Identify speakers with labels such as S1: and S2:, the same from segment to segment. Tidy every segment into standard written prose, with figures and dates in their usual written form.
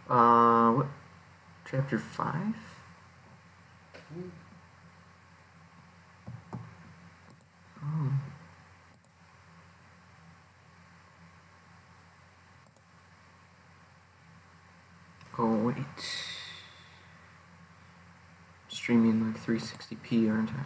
S1: What? Chapter 5? Oh. Oh, wait. Streaming like 360p, aren't I?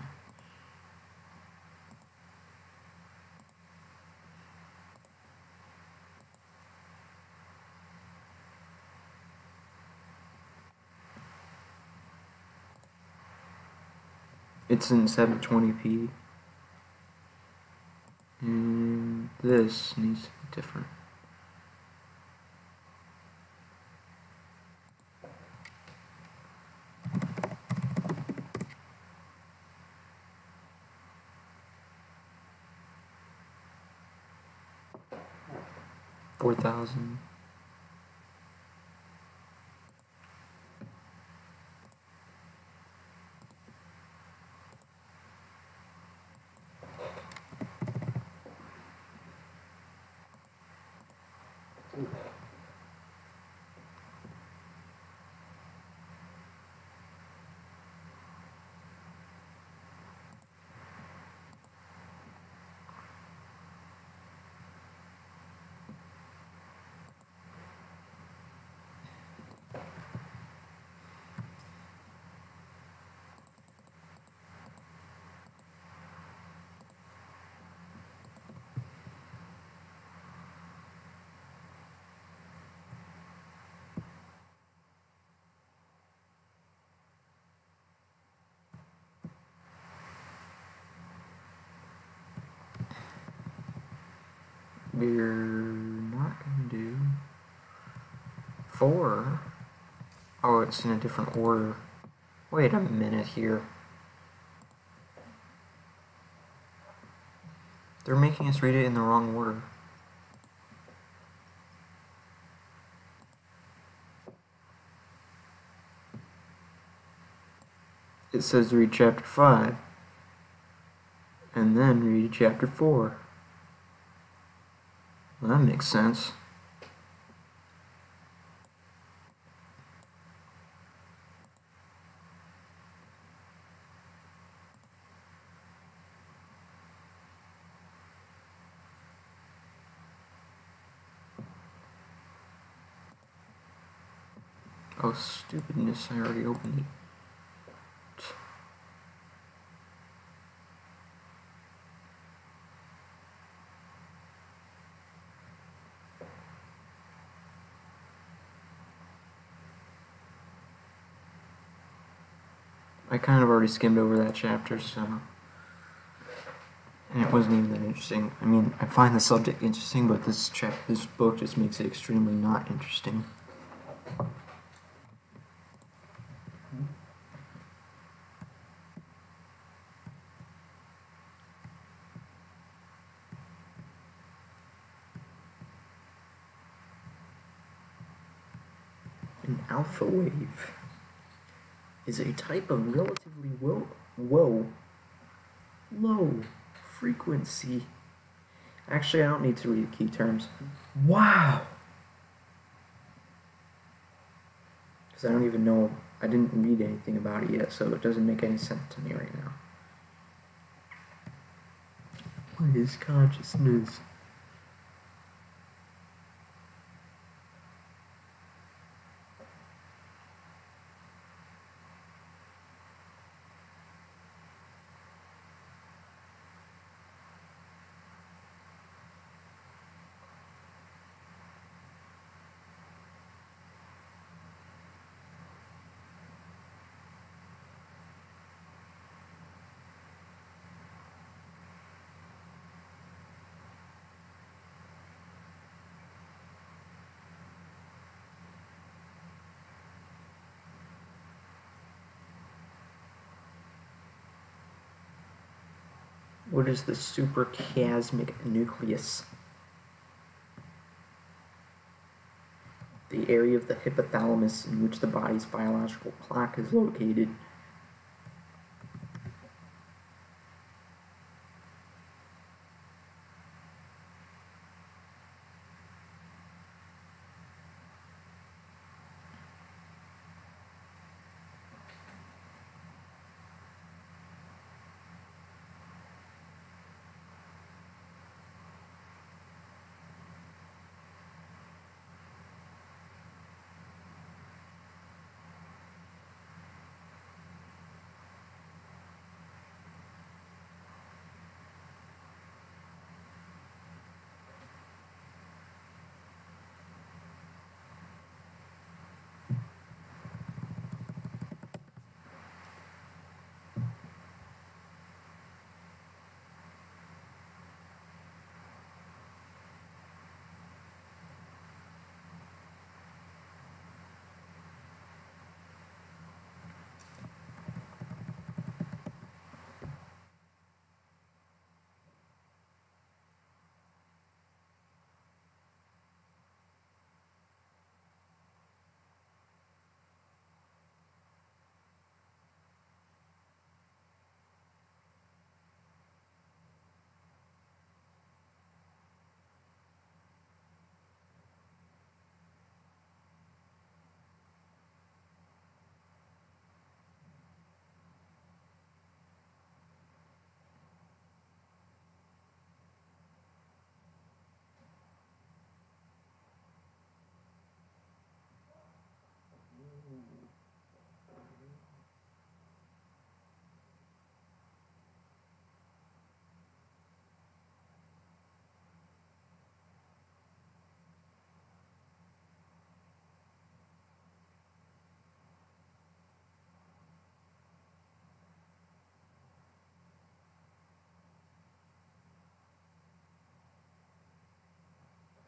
S1: It's in 720p. And this needs to be different. $4,000. We're not gonna do 4. Oh, it's in a different order. Wait a minute here. They're making us read it in the wrong order. It says read chapter 5 and then read chapter 4. Well, that makes sense. Oh, stupidness, I already opened it. I kind of already skimmed over that chapter, so... And it wasn't even that interesting. I mean, I find the subject interesting, but this book just makes it extremely not interesting. An alpha wave is a type of relatively low frequency. Actually, I don't need to read key terms. Wow! Because I don't even know, I didn't read anything about it yet, so it doesn't make any sense to me right now. What is consciousness? What is the suprachiasmatic nucleus? The area of the hypothalamus in which the body's biological clock is located.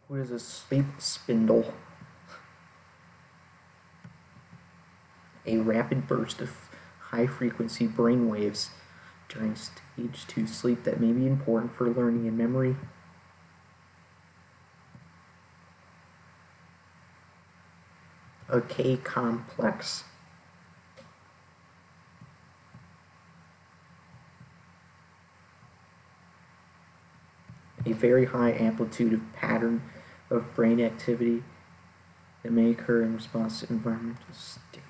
S1: What is a sleep spindle? A rapid burst of high-frequency brain waves during stage 2 sleep that may be important for learning and memory. A K-complex. A very high amplitude of pattern of brain activity that may occur in response to environmental stimuli.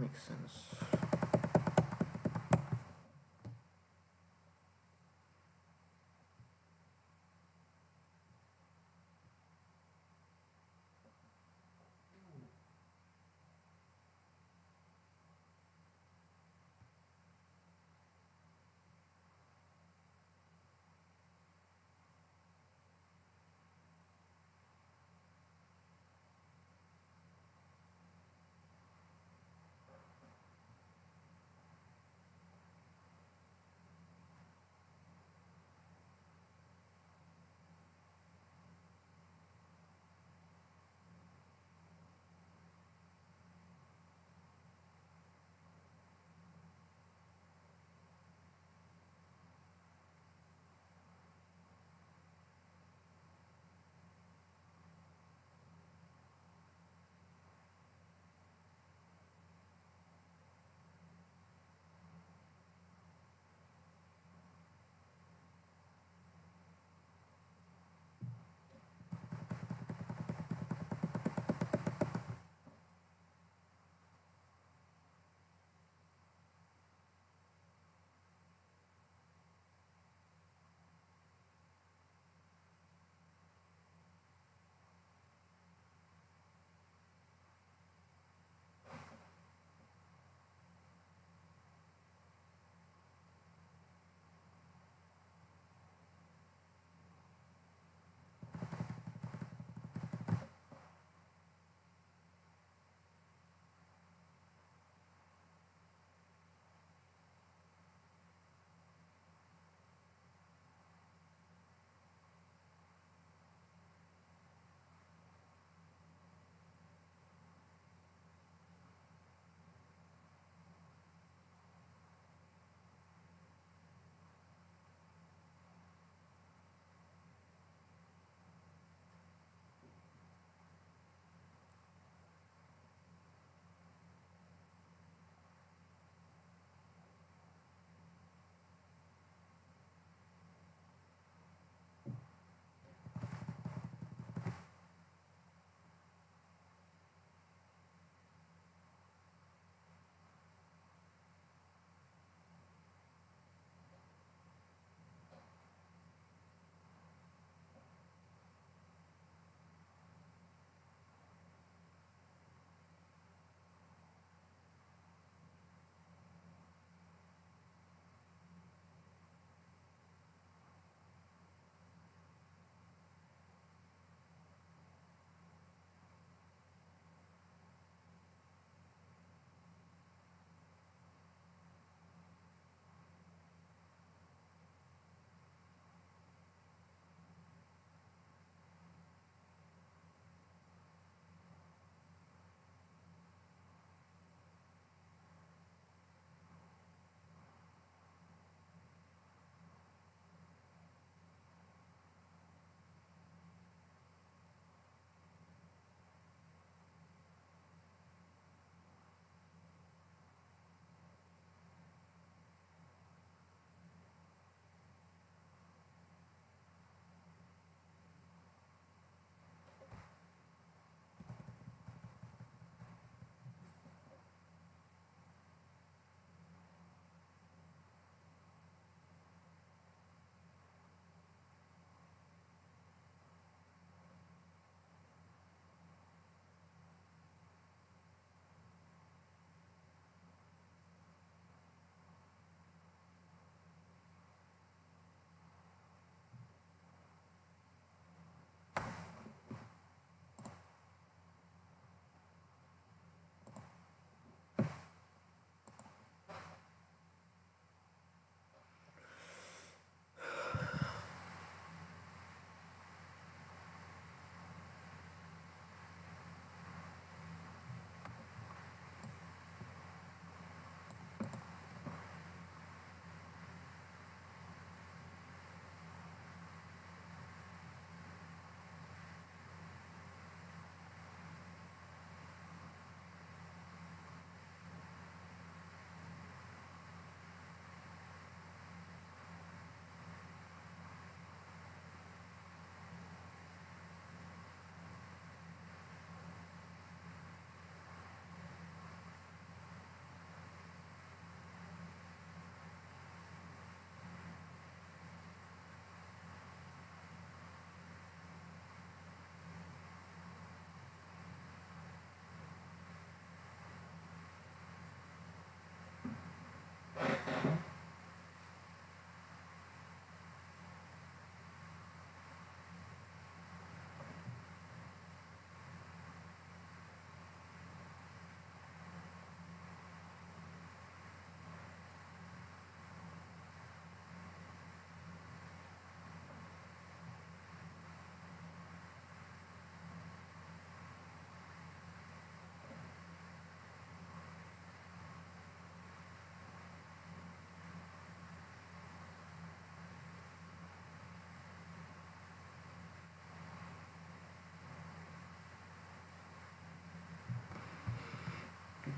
S1: makes sense.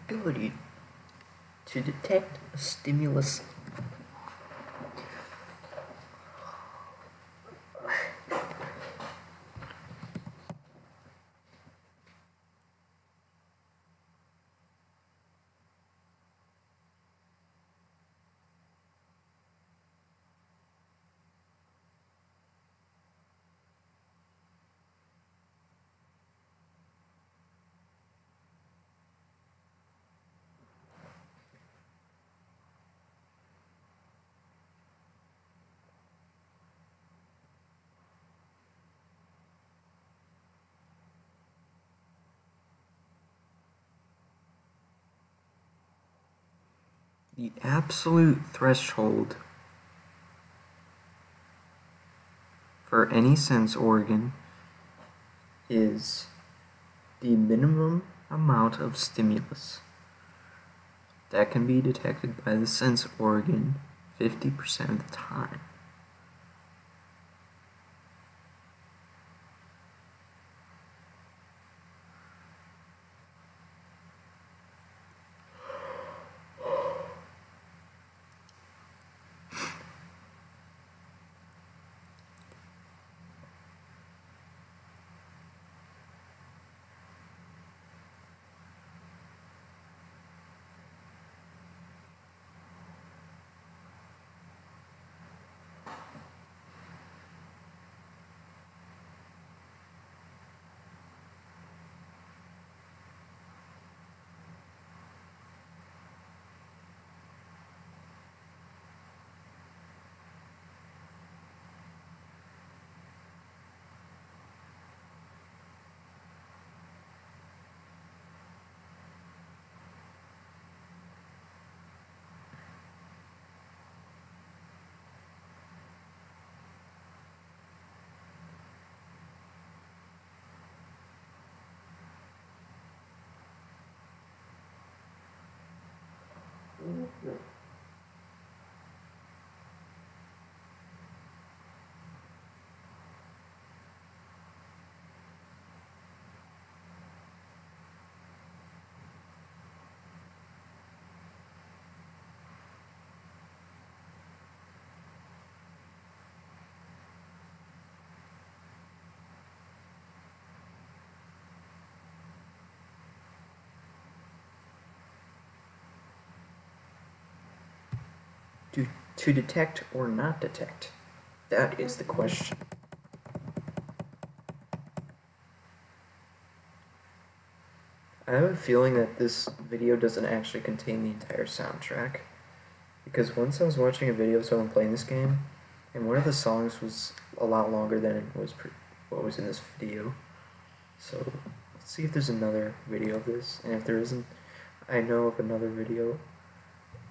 S1: ability to detect a stimulus. The absolute threshold for any sense organ is the minimum amount of stimulus that can be detected by the sense organ 50% of the time. To detect or not detect? That is the question. I have a feeling that this video doesn't actually contain the entire soundtrack, because once I was watching a video of someone playing this game, and one of the songs was a lot longer than what was in this video. So let's see if there's another video of this, and if there isn't, I know of another video,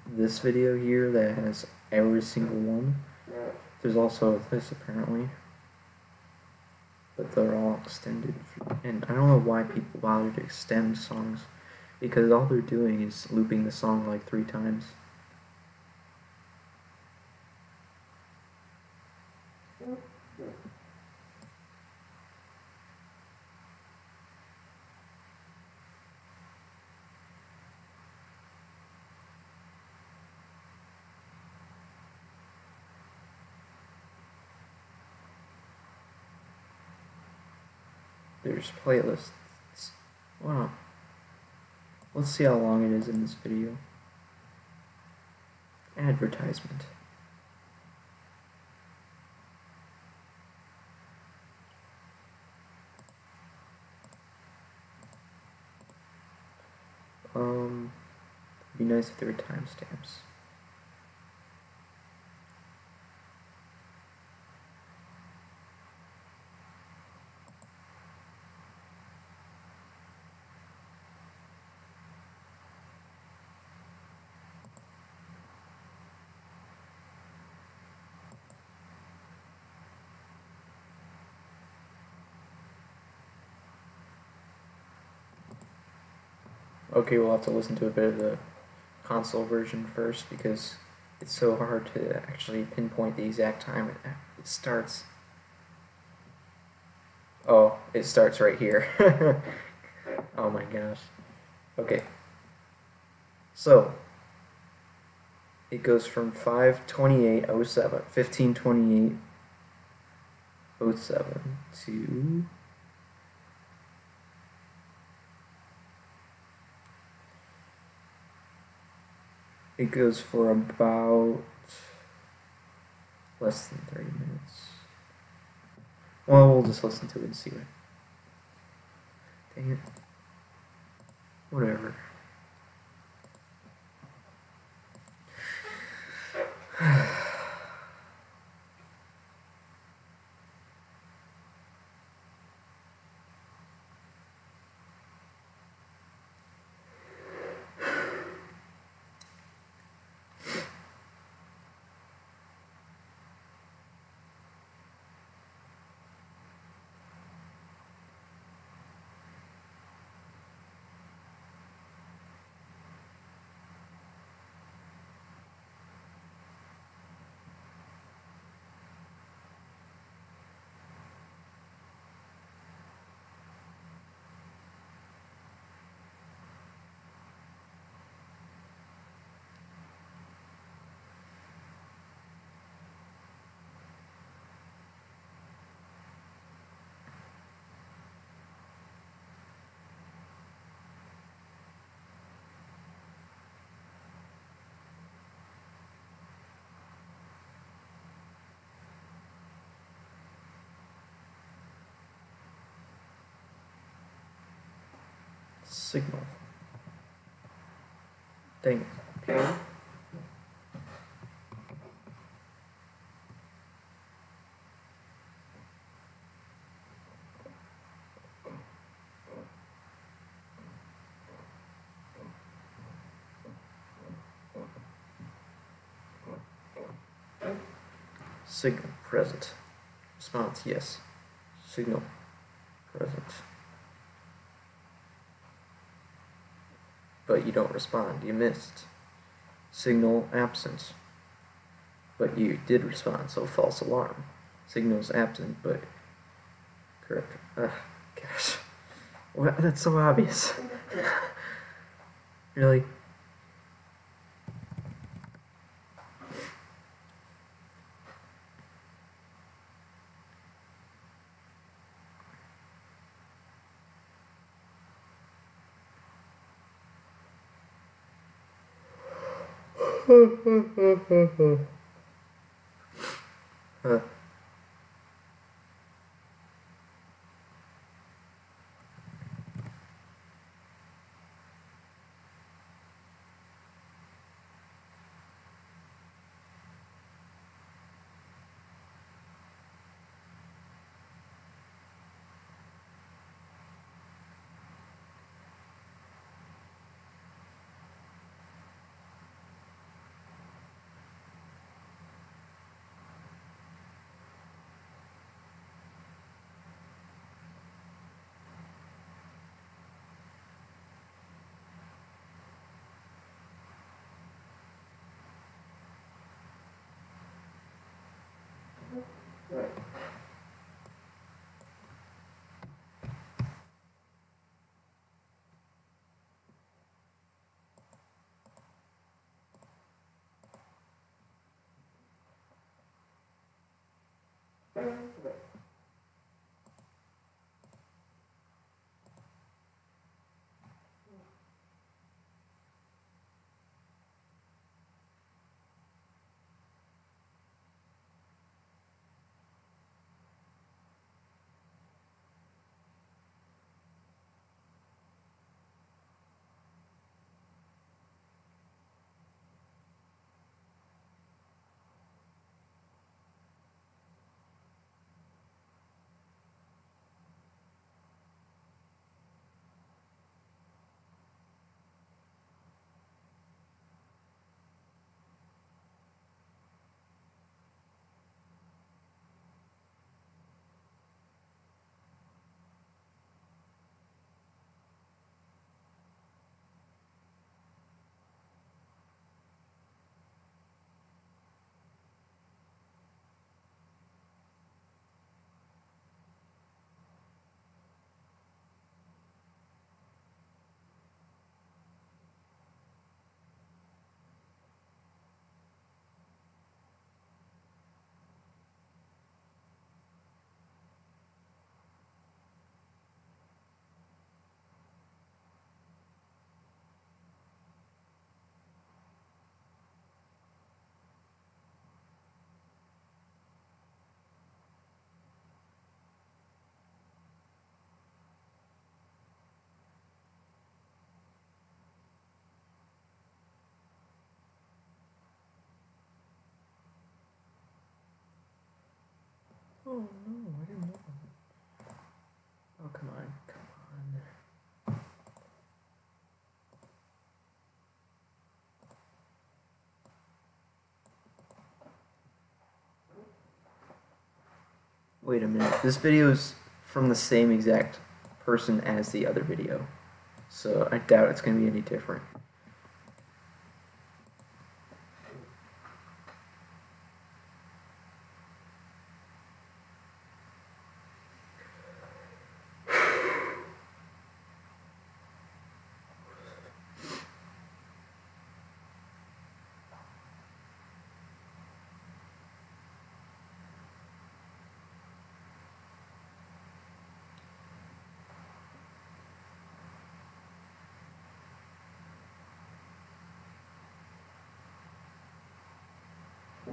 S1: this video here, that has every single one. There's also this apparently, but they're all extended, and I don't know why people bother to extend songs, because all they're doing is looping the song like 3 times. There's playlists. Wow. Let's see how long it is in this video. Advertisement. It'd be nice if there were timestamps. Okay, we'll have to listen to a bit of the console version first, because it's so hard to actually pinpoint the exact time it starts. Oh, it starts right here. Oh my gosh. Okay. So it goes from 5/28/07, 15/28/07 to it goes for about less than 30 minutes. Well, we'll just listen to it and see what. Dang it. Whatever. Signal. Dang it. Okay. Signal present. Response yes. Signal present. But you don't respond. You missed. Signal absent. But you did respond, so false alarm. Signal's absent, but correct. Gosh. What? That's so obvious. Really? Huh. Right. Oh no, I didn't know. Oh, come on, come on. Wait a minute, this video is from the same exact person as the other video, so I doubt it's going to be any different.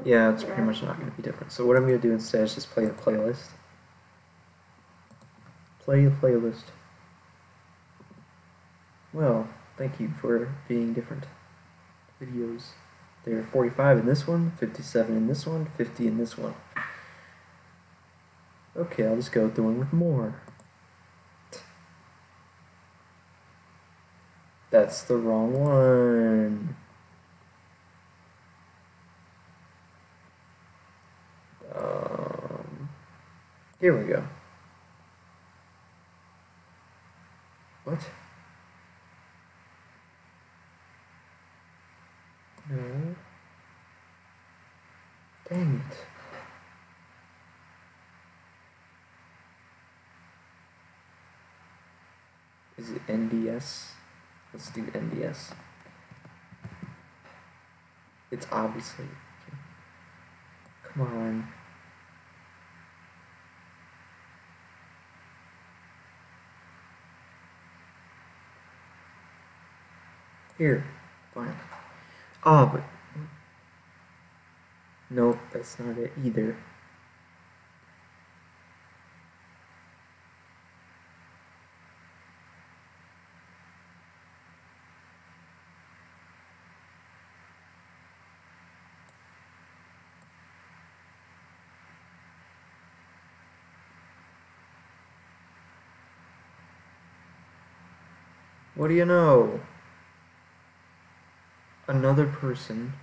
S1: Yeah, it's pretty much not going to be different. So what I'm going to do instead is just play the playlist. Play the playlist. Well, thank you for being different videos. There are 45 in this one, 57 in this one, 50 in this one. Okay, I'll just go with the one with more. That's the wrong one. Here we go. What? No. Dang it. Is it NDS? Let's do NDS. It's obviously... Come on. Here. Fine. Oh, but... Nope, that's not it either. What do you know? Another person.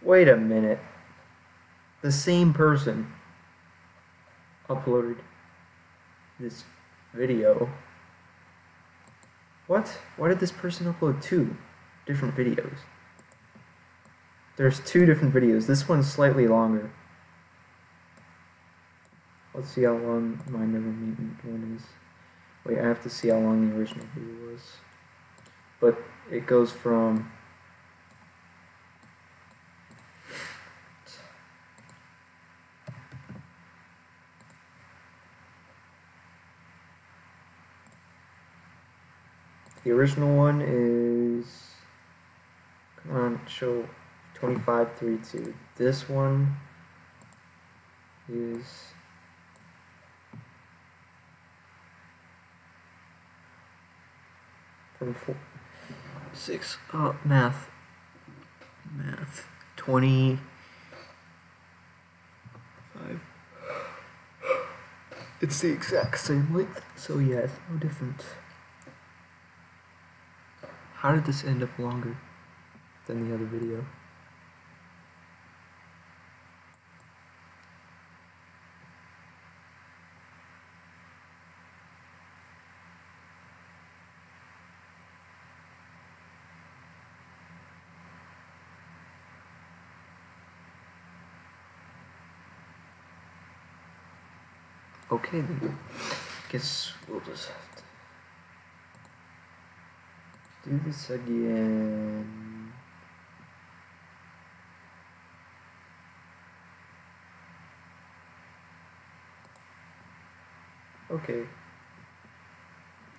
S1: Wait a minute. The same person uploaded this video. What? Why did this person upload two different videos? There's two different videos. This one's slightly longer. Let's see how long my Never Meet one is. Wait, I have to see how long the original video was. But it goes from... The original one is... Come on, show 25:32. This one is... From 6, math, 25. It's the exact same length, so yeah, it's no different. How did this end up longer than the other video? Okay then, guess we'll just have to do this again. Okay.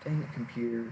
S1: Dang it, computer.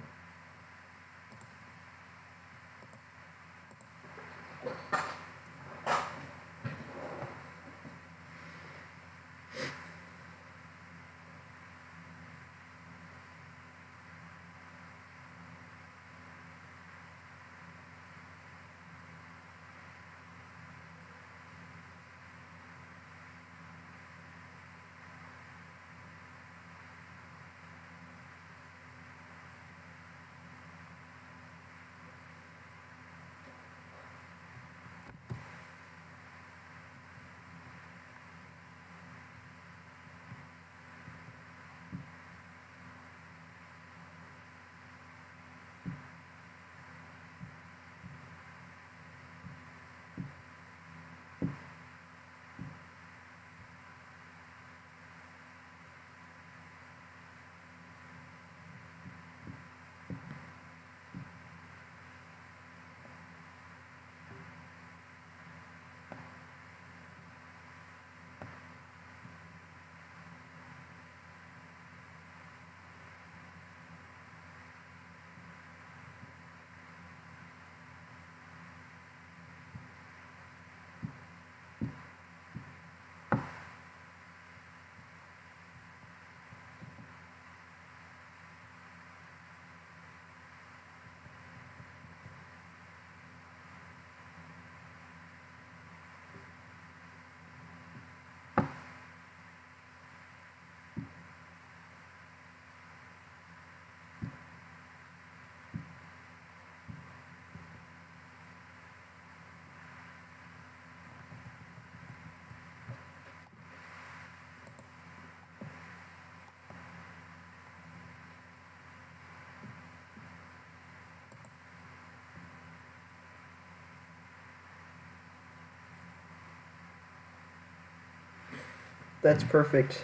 S1: That's perfect.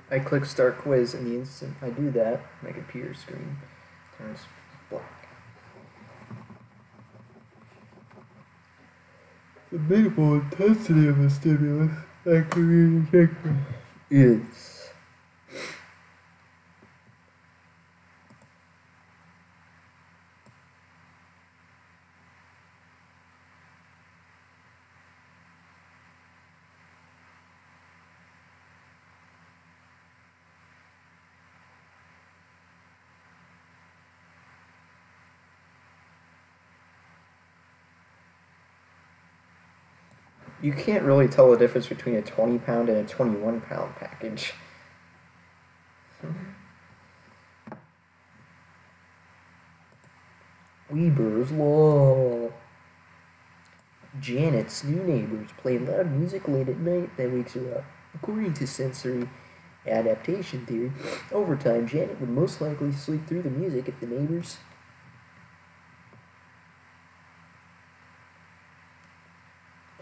S1: I click start quiz, and the instant I do that, my computer screen turns black. The minimal intensity of the stimulus is you can't really tell the difference between a 20-pound and a 21-pound package. Weber's Law. Janet's new neighbors play loud music late at night that wakes her up. According to sensory adaptation theory, over time, Janet would most likely sleep through the music if the neighbors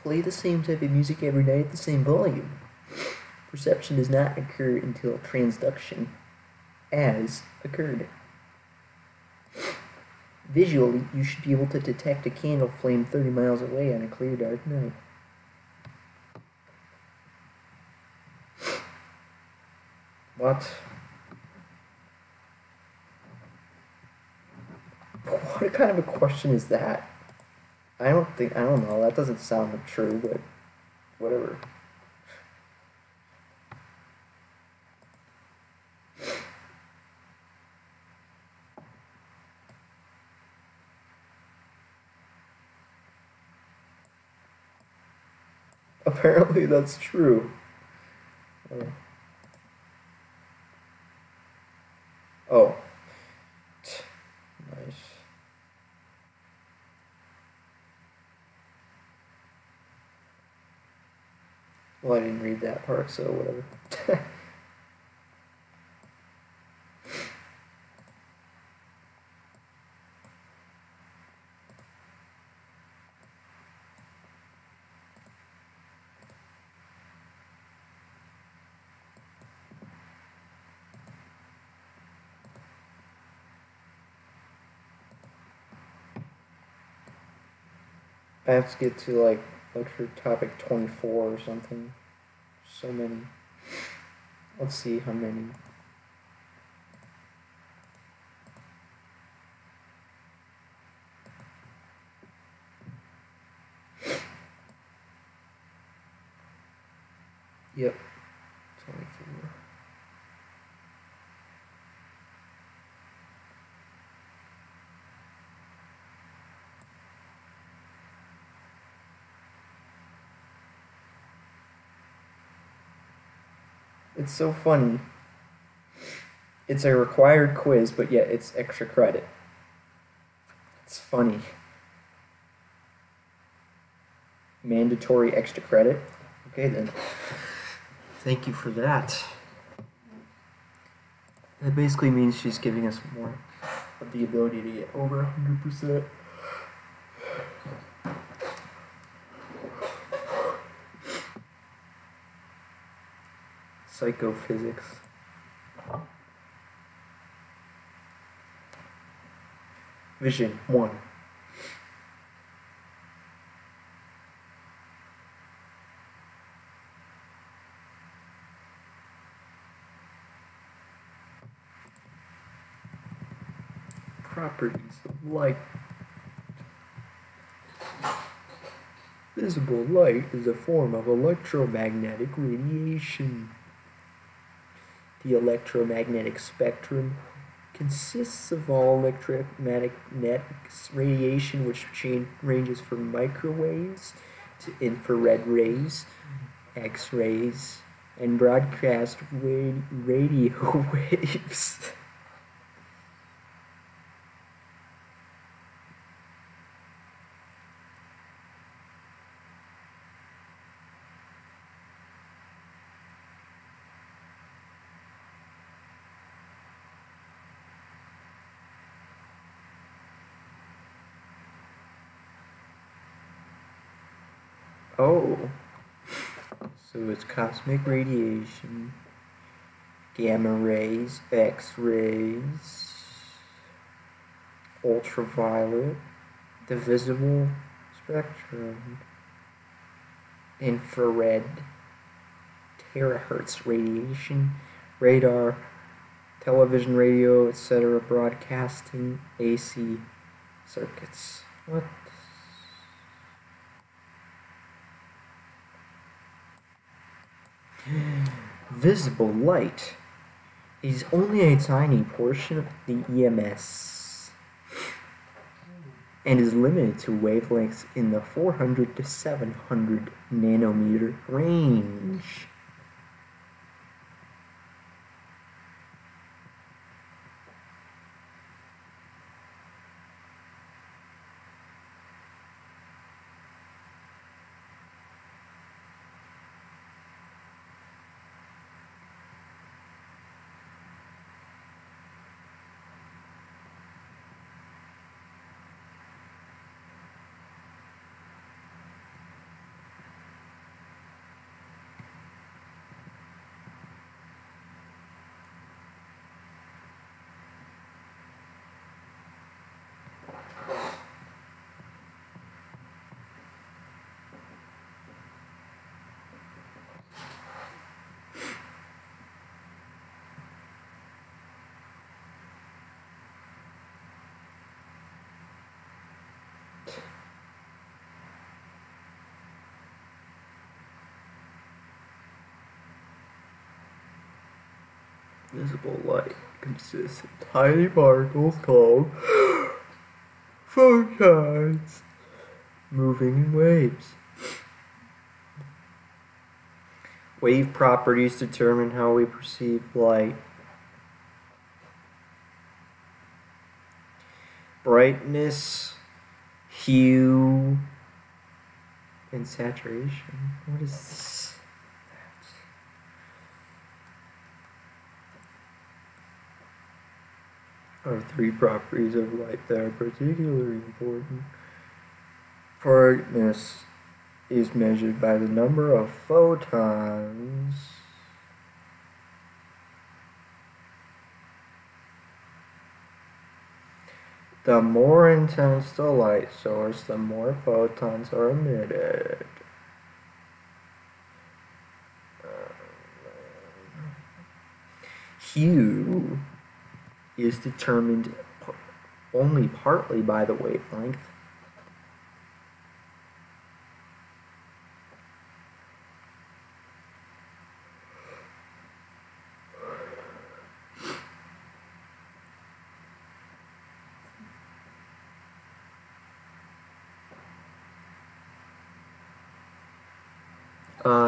S1: play the same type of music every night at the same volume. Perception does not occur until transduction has occurred. Visually, you should be able to detect a candle flame 30 miles away on a clear, dark night. What? What kind of a question is that? I don't know, that doesn't sound true, but whatever. Apparently that's true. Oh. Nice. Well, I didn't read that part, so whatever. I have to get to like lecture topic 24 or something. So many. Let's see how many. Yep. 24. It's so funny. It's a required quiz, but yet it's extra credit. It's funny. Mandatory extra credit? Okay then. Thank you for that. That basically means she's giving us more of the ability to get over 100%. Psychophysics. Vision 1. Properties of light. Visible light is a form of electromagnetic radiation. The electromagnetic spectrum consists of all electromagnetic radiation, which ranges from microwaves to infrared rays, X-rays, and broadcast radio waves. Oh, So it's cosmic radiation, gamma rays, X-rays, ultraviolet, the visible spectrum, infrared, terahertz radiation, radar, television, radio, etc., broadcasting, AC circuits. What? Visible light is only a tiny portion of the EMS and is limited to wavelengths in the 400 to 700 nanometer range. Visible light consists of tiny particles called photons moving in waves. Wave properties determine how we perceive light. Brightness, hue, and saturation. What is this? Are three properties of light that are particularly important. Brightness is measured by the number of photons the more intense the light source, the more photons are emitted. Hue is determined only partly by the wavelength.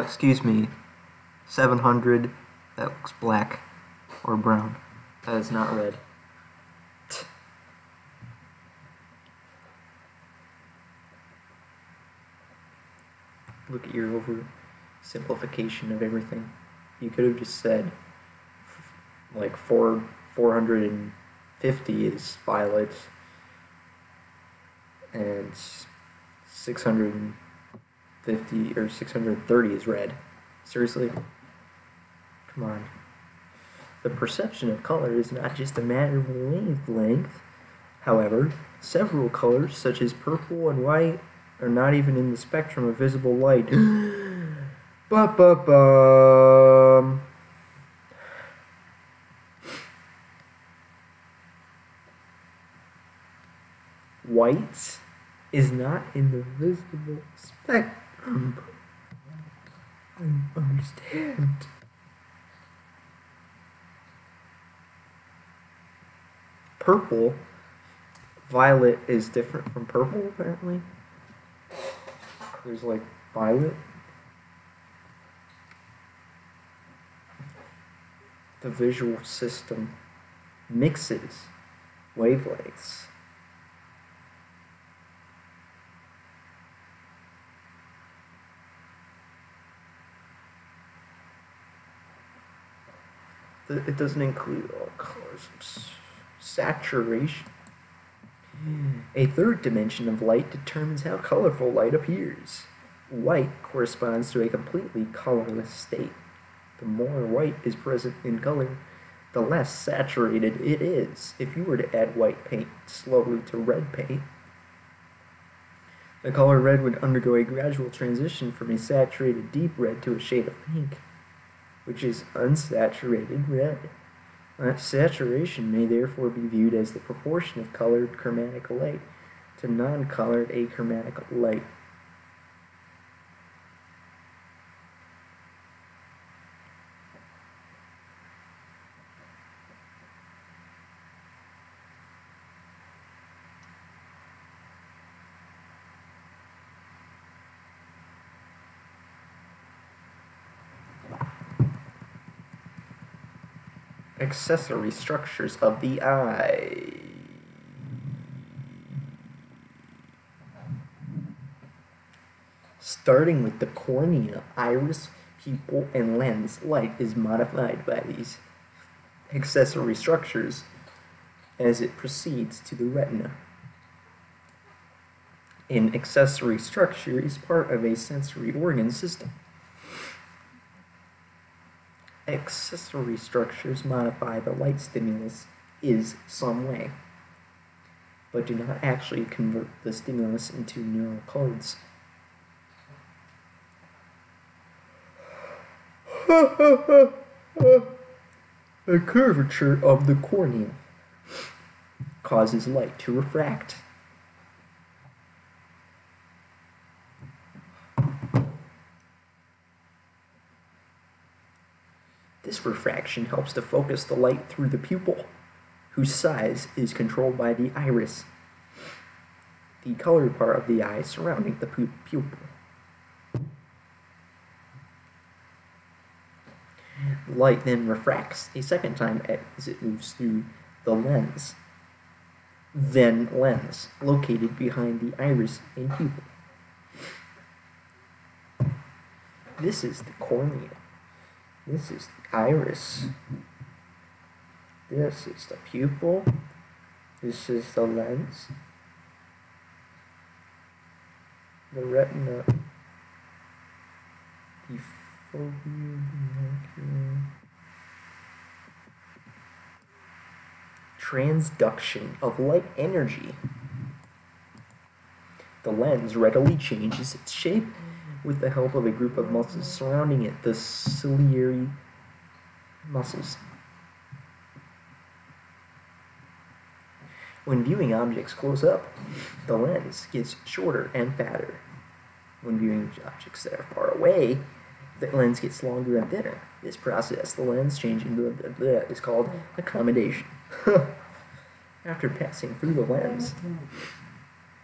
S1: Excuse me, 700, that looks black or brown. That is not red. Look at your oversimplification of everything. You could have just said, like, 450 is violet, and 650 or 630 is red. Seriously? Come on. The perception of color is not just a matter of wavelength. However, several colors, such as purple and white, are not even in the spectrum of visible light. Ba-ba-bum. White is not in the visible spectrum. I understand. Purple, violet is different from purple, apparently. There's like violet. The visual system mixes wavelengths. It doesn't include all colors. Saturation. A third dimension of light determines how colorful light appears. white corresponds to a completely colorless state. The more white is present in color, the less saturated it is. If you were to add white paint slowly to red paint, the color red would undergo a gradual transition from a saturated deep red to a shade of pink, which is unsaturated red. Saturation may therefore be viewed as the proportion of colored chromatic light to non-colored achromatic light. Accessory structures of the eye. Starting with the cornea, iris, pupil, and lens, light is modified by these accessory structures as it proceeds to the retina. An accessory structure is part of a sensory organ system. Accessory structures modify the light stimulus is some way, but do not actually convert the stimulus into neural codes. The curvature of the cornea causes light to refract. This refraction helps to focus the light through the pupil, whose size is controlled by the iris, the colored part of the eye surrounding the pupil. Light then refracts a second time as it moves through the lens, located behind the iris and pupil. This is the cornea. This is the iris. This is the pupil. This is the lens. The retina. The fovea, transduction of light energy. The lens readily changes its shape with the help of a group of muscles surrounding it, the ciliary muscles. When viewing objects close up, the lens gets shorter and fatter. When viewing objects that are far away, the lens gets longer and thinner. This process, the lens changing, is called accommodation. After passing through the lens,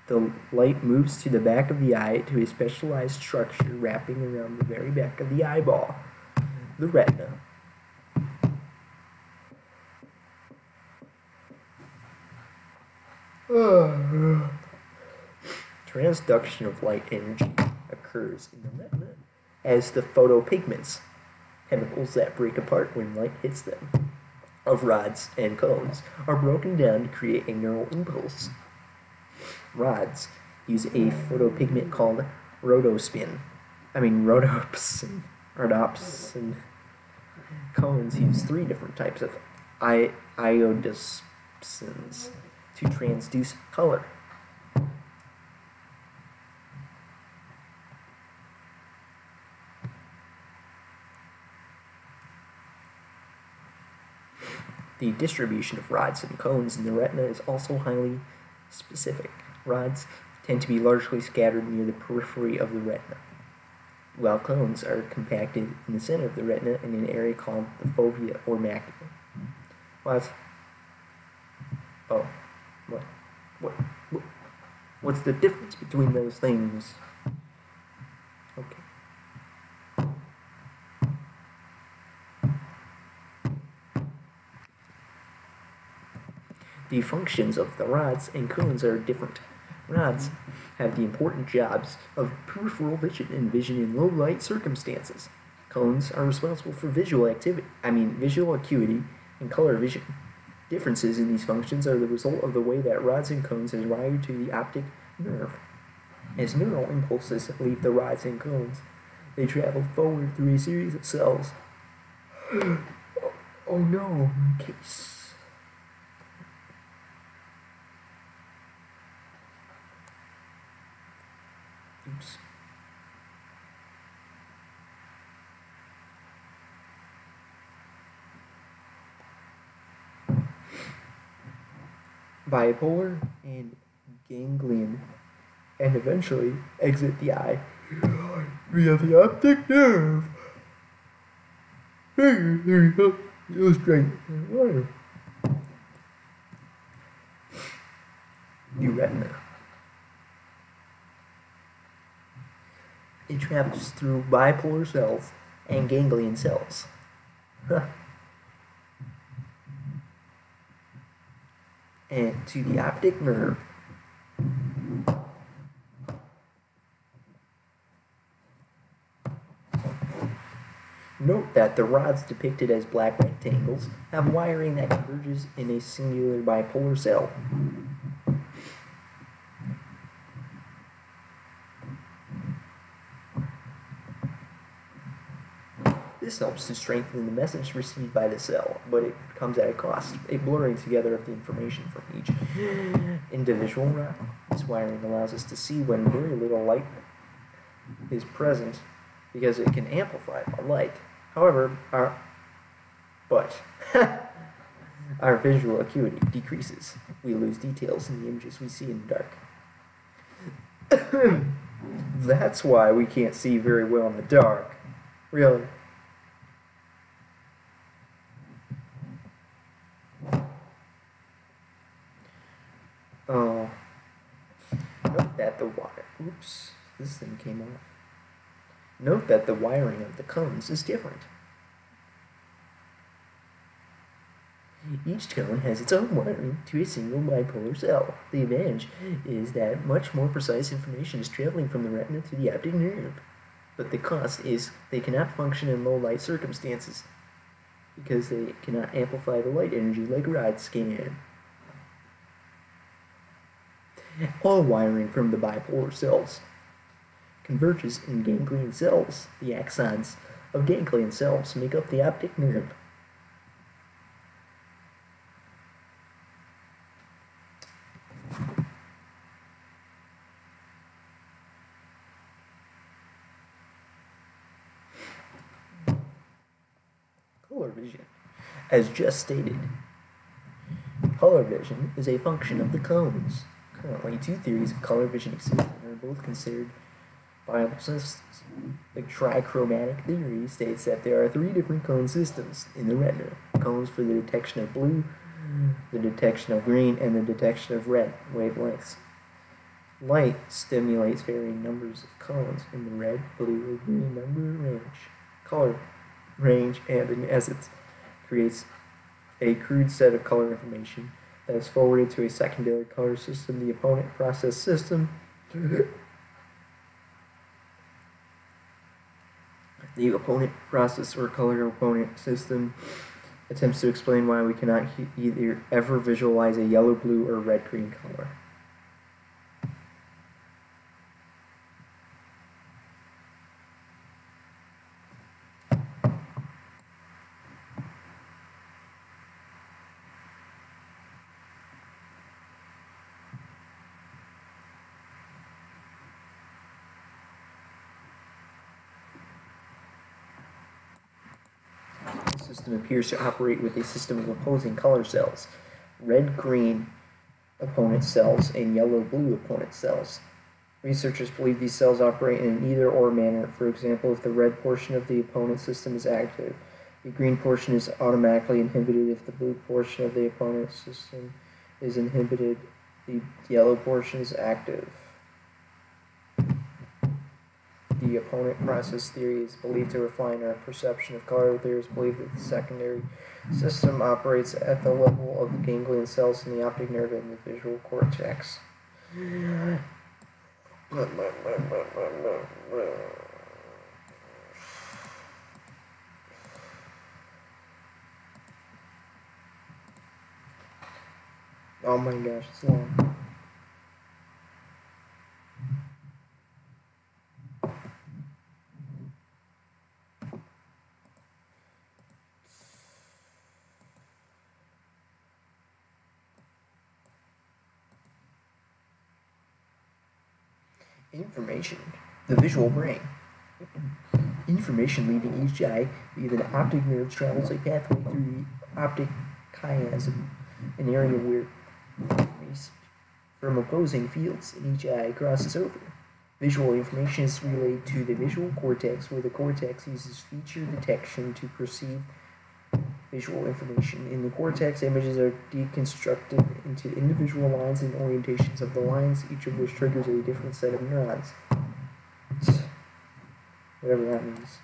S1: the light moves to the back of the eye to a specialized structure wrapping around the very back of the eyeball, the retina. Transduction of light energy occurs in the retina as the photopigments, chemicals that break apart when light hits them, of rods and cones, are broken down to create a neural impulse. Rods use a photopigment called rhodopsin. Rhodopsin. Cones use 3 different types of iodopsins to transduce color. The distribution of rods and cones in the retina is also highly specific. Rods tend to be largely scattered near the periphery of the retina, while cones are compacted in the center of the retina in an area called the fovea or macula. What? Oh. What's the difference between those things? Okay. The functions of the rods and cones are different. Rods have the important jobs of peripheral vision and vision in low light circumstances. Cones are responsible for visual acuity and color vision. Differences in these functions are the result of the way that rods and cones are wired to the optic nerve. As neural impulses leave the rods and cones, they travel forward through a series of cells. Oh no, case. Oops. Bipolar and ganglion, and eventually exit the eye via the optic nerve. There you go. Illustrate. The retina. It travels through bipolar cells and ganglion cells. And to the optic nerve. Note that the rods depicted as black rectangles have wiring that converges in a singular bipolar cell. This helps to strengthen the message received by the cell, but it comes at a cost, a blurring together of the information from each individual rod. This wiring allows us to see when very little light is present because it can amplify the light. However, our visual acuity decreases. We lose details in the images we see in the dark. That's why we can't see very well in the dark. Really. Oh. Note that the wire. Oops, this thing came off. Note that the wiring of the cones is different. Each cone has its own wiring to a single bipolar cell. The advantage is that much more precise information is traveling from the retina to the optic nerve. But the cost is they cannot function in low light circumstances because they cannot amplify the light energy like rods can. All wiring from the bipolar cells converges in ganglion cells. The axons of ganglion cells make up the optic nerve. Color vision. As just stated, color vision is a function of the cones. Currently, two theories of color vision exist and are both considered viable systems. The trichromatic theory states that there are three different cone systems in the retina. Cones for the detection of blue, the detection of green, and the detection of red wavelengths. Light stimulates varying numbers of cones in the red, blue, or green color range, and in essence creates a crude set of color information that is forwarded to a secondary color system, the opponent process system. The opponent process or color opponent system attempts to explain why we cannot either ever visualize a yellow, blue, or red-green color. The system appears to operate with a system of opposing color cells, red-green opponent cells and yellow-blue opponent cells. Researchers believe these cells operate in an either-or manner. For example, if the red portion of the opponent system is active, the green portion is automatically inhibited. If the blue portion of the opponent system is inhibited, the yellow portion is active. The opponent process theory is believed to refine our perception of color. Theorists believe that the secondary system operates at the level of the ganglion cells in the optic nerve and the visual cortex. Oh my gosh, it's long. Information. The visual brain. Information leaving each eye via the optic nerve travels a pathway through the optic chiasm, an area where information from opposing fields in each eye crosses over. Visual information is relayed to the visual cortex, where the cortex uses feature detection to perceive visual information. In the cortex, images are deconstructed into individual lines and orientations of the lines, each of which triggers a different set of neurons. Whatever that means.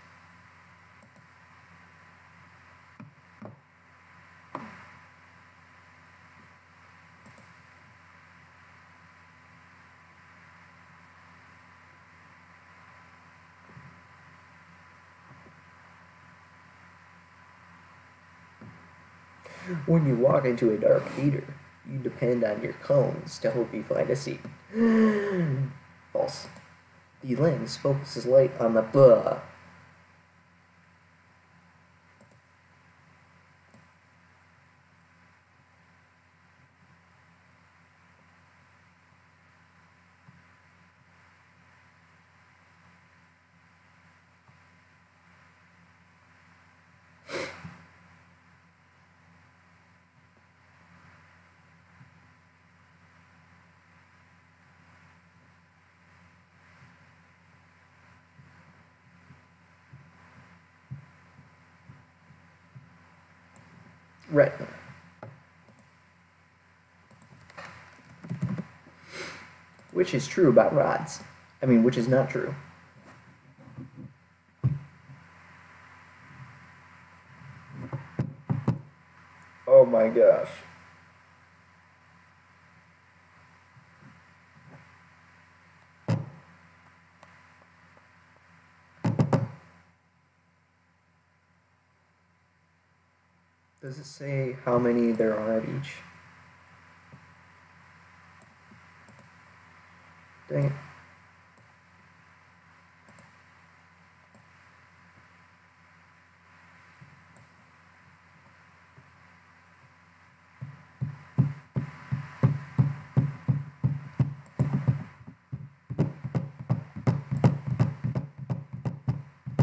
S1: When you walk into a dark theater, you depend on your cones to help you find a seat. False. The lens focuses light on the buh. Retina. Which is true about rods? Which is not true? Oh my gosh. Does it say how many there are of each? Dang it.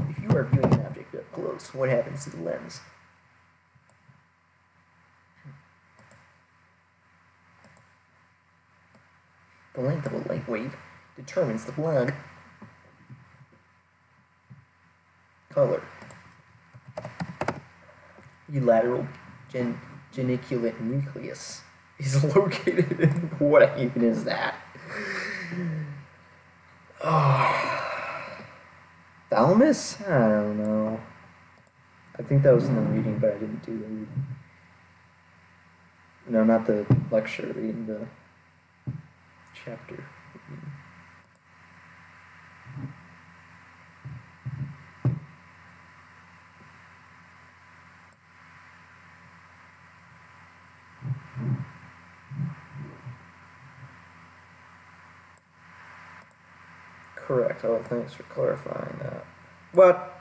S1: If you are viewing an object up close, what happens to the lens? The length of a light wave determines the blood color. The lateral geniculate nucleus is located in... What even is that? Oh. Thalamus? I don't know. I think that was in the reading, but I didn't do the reading. No, not the lecture reading, the chapter. Correct. Oh, thanks for clarifying that. What?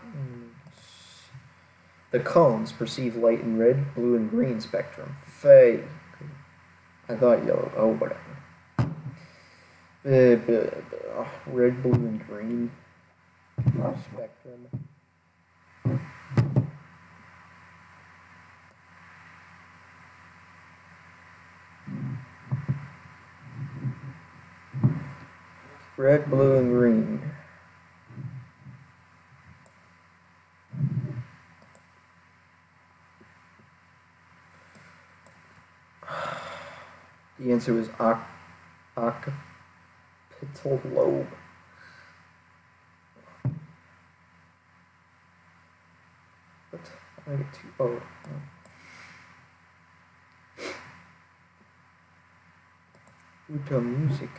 S1: The cones perceive light in red, blue, and green spectrum. Fake. I thought yellow. Oh, whatever. Red, blue, and green spectrum. Red, blue, and green. The answer was occipital lobe. What? I get two. Oh. Uta music.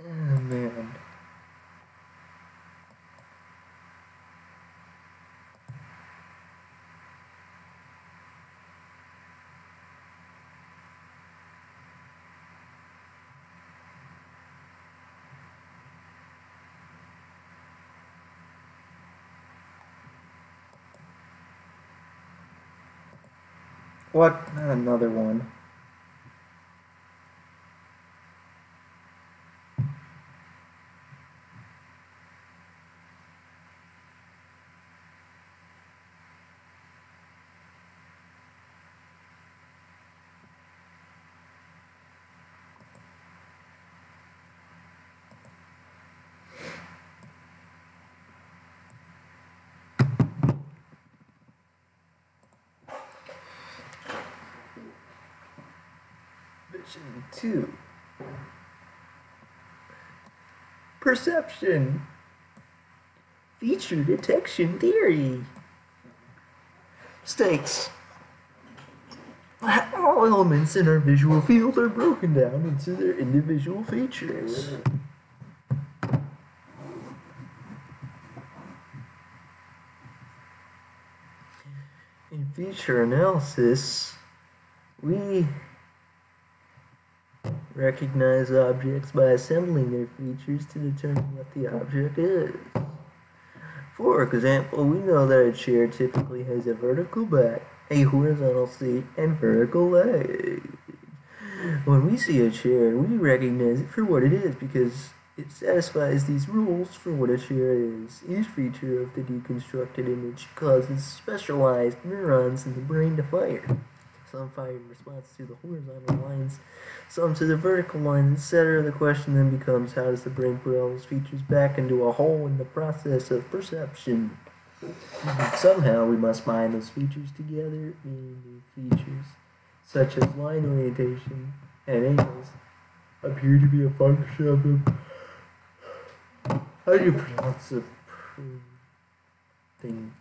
S1: Oh man. What? Not another one. Vision 2. Perception. Feature detection theory. States. All elements in our visual field are broken down into their individual features. In feature analysis, we recognize objects by assembling their features to determine what the object is. For example, we know that a chair typically has a vertical back, a horizontal seat, and vertical legs. When we see a chair, we recognize it for what it is because it satisfies these rules for what a chair is. Each feature of the deconstructed image causes specialized neurons in the brain to fire. Some fire in response to the horizontal lines, some to the vertical lines, etc. The question then becomes, how does the brain put all those features back into a whole in the process of perception? Somehow we must bind those features together into features, such as line orientation and angles, appear to be a function of them. How do you pronounce the thing?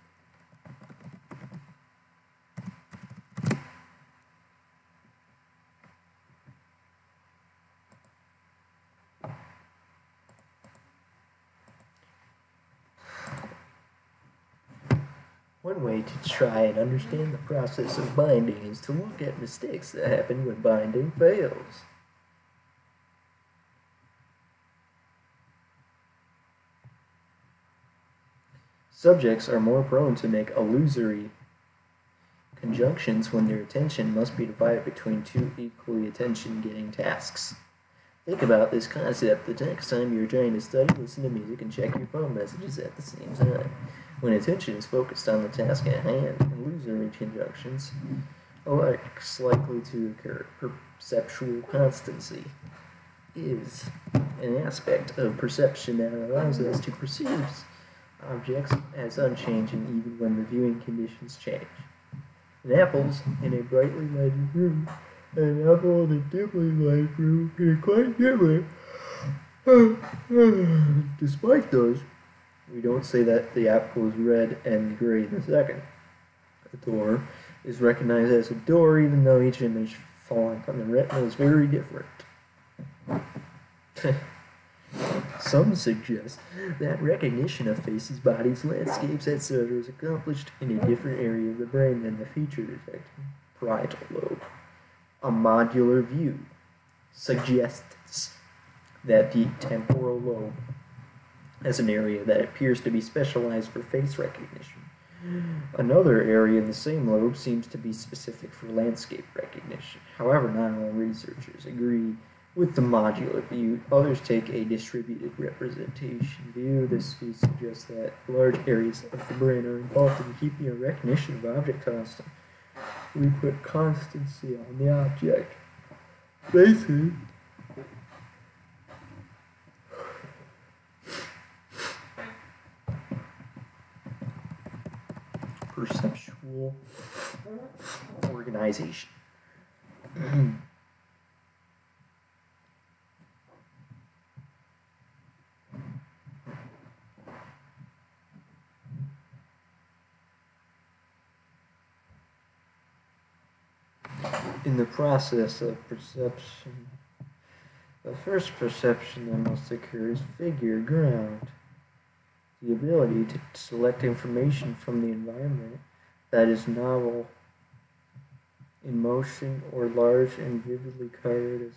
S1: One way to try and understand the process of binding is to look at mistakes that happen when binding fails. Subjects are more prone to make illusory conjunctions when their attention must be divided between two equally attention-getting tasks. Think about this concept the next time you're trying to study, listen to music, and check your phone messages at the same time. When attention is focused on the task at hand, illusory conjunctions are less likely to occur. Perceptual constancy is an aspect of perception that allows us to perceive objects as unchanging even when the viewing conditions change. An apple in a brightly lighted room and an apple in a dimly lighted room are quite different. Despite those, we don't say that the apple is red and gray in a second. A door is recognized as a door even though each image falling on the retina is very different. Some suggest that recognition of faces, bodies, landscapes, etc. is accomplished in a different area of the brain than the feature detecting parietal lobe. A modular view suggests that the temporal lobe as an area that appears to be specialized for face recognition. Another area in the same lobe seems to be specific for landscape recognition. However, not all researchers agree with the modular view. Others take a distributed representation view. This view suggests that large areas of the brain are involved in keeping a recognition of object constant. We put constancy on the object. Basically, perceptual organization. In the process of perception, the first perception that must occur is figure ground. The ability to select information from the environment that is novel in motion or large and vividly colored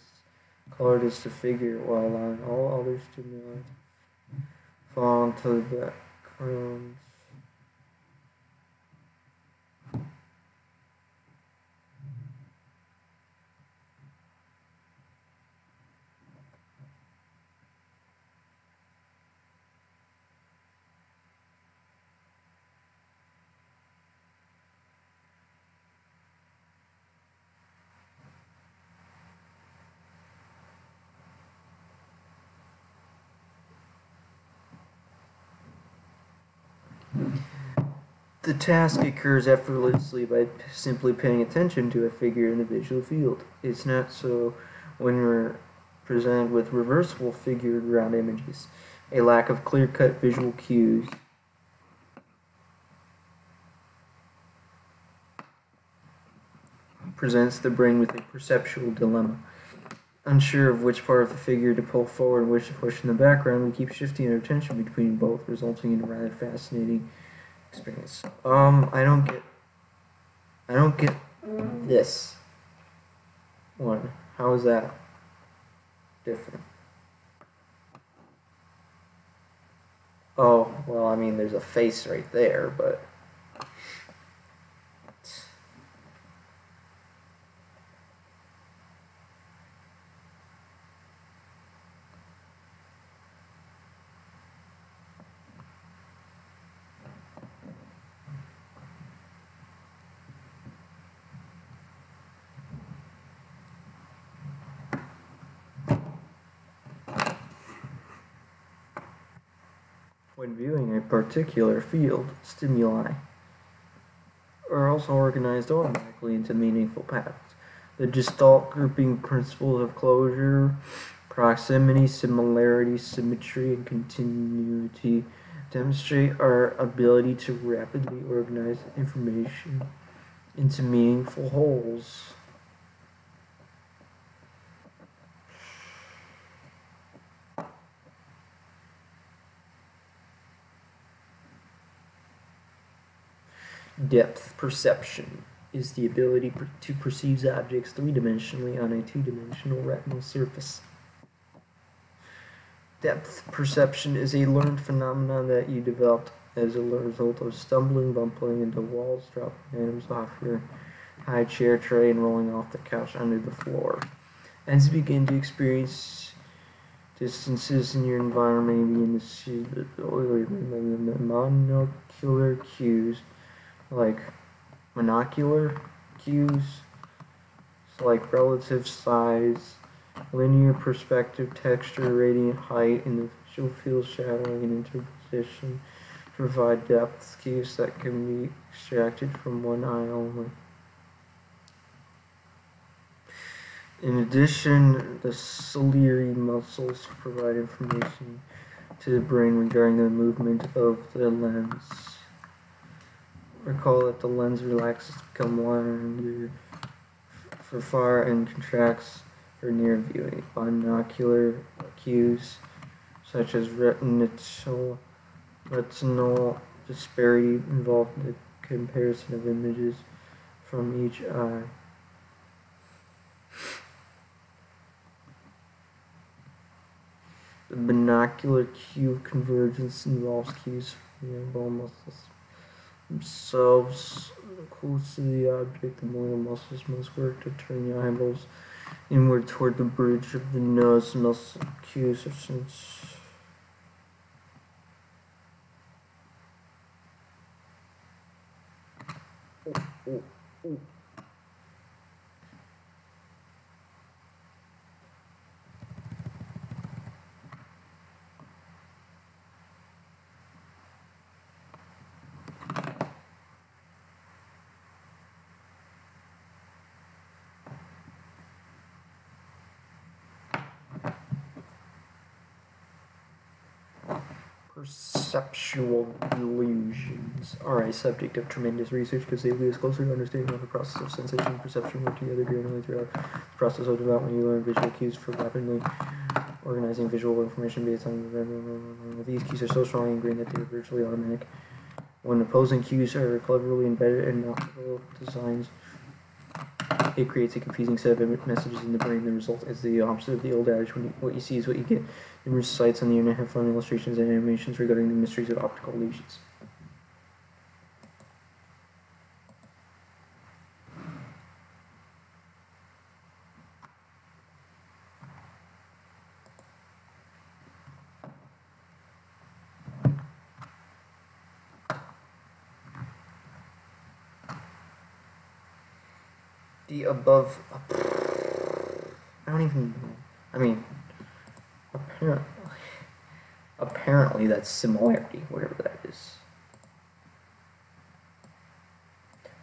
S1: as the figure, while allowing all other stimuli to fall into the background. The task occurs effortlessly by simply paying attention to a figure in the visual field. It's not so when we're presented with reversible figure ground images. A lack of clear-cut visual cues presents the brain with a perceptual dilemma. Unsure of which part of the figure to pull forward and which to push in the background, we keep shifting our attention between both, resulting in a rather fascinating experience. I don't get this one. How is that different? Oh, well, I mean, there's a face right there, but when viewing a particular field, stimuli are also organized automatically into meaningful patterns. The Gestalt grouping principles of closure, proximity, similarity, symmetry, and continuity demonstrate our ability to rapidly organize information into meaningful wholes. Depth perception is the ability to perceive objects three-dimensionally on a two-dimensional retinal surface. Depth perception is a learned phenomenon that you developed as a result of stumbling, bumping into walls, dropping items off your high chair tray, and rolling off the couch onto the floor. As you begin to experience distances in your environment, you begin to see monocular cues, like monocular cues, like relative size, linear perspective, texture, radiant height, and the visual field shadowing and interposition to provide depth cues that can be extracted from one eye only. In addition, the ciliary muscles provide information to the brain regarding the movement of the lens. Recall that the lens relaxes to become wider for far and contracts for near viewing. Binocular cues such as retinal disparity involve the comparison of images from each eye. The binocular cue convergence involves cues from the eyeball muscles themselves close to the object. The more the muscles must work to turn the eyeballs inward toward the bridge of the nose. Muscle cues are since perceptual illusions are a subject of tremendous research because they lead us closer to understanding how the process of sensation and perception work together gradually throughout the process of development. You learn visual cues for rapidly organizing visual information based on these cues are so strongly ingrained that they are virtually automatic. When opposing cues are cleverly embedded in optical designs, it creates a confusing set of messages in the brain. The result is the opposite of the old adage, what you see is what you get. Numerous sites on the internet have fun illustrations and animations regarding the mysteries of optical illusions. The above, I don't even know. I mean, apparently that's similarity, whatever that is.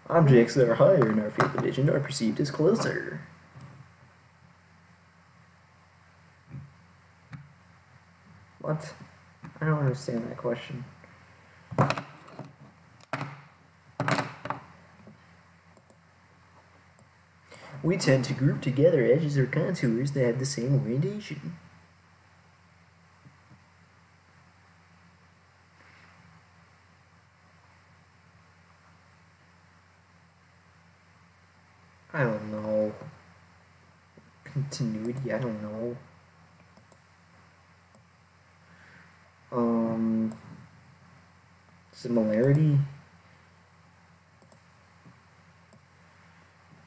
S1: Objects that are higher in our field of vision are perceived as closer. What? I don't understand that question. We tend to group together edges or contours that have the same orientation. I don't know. Continuity, I don't know. Similarity.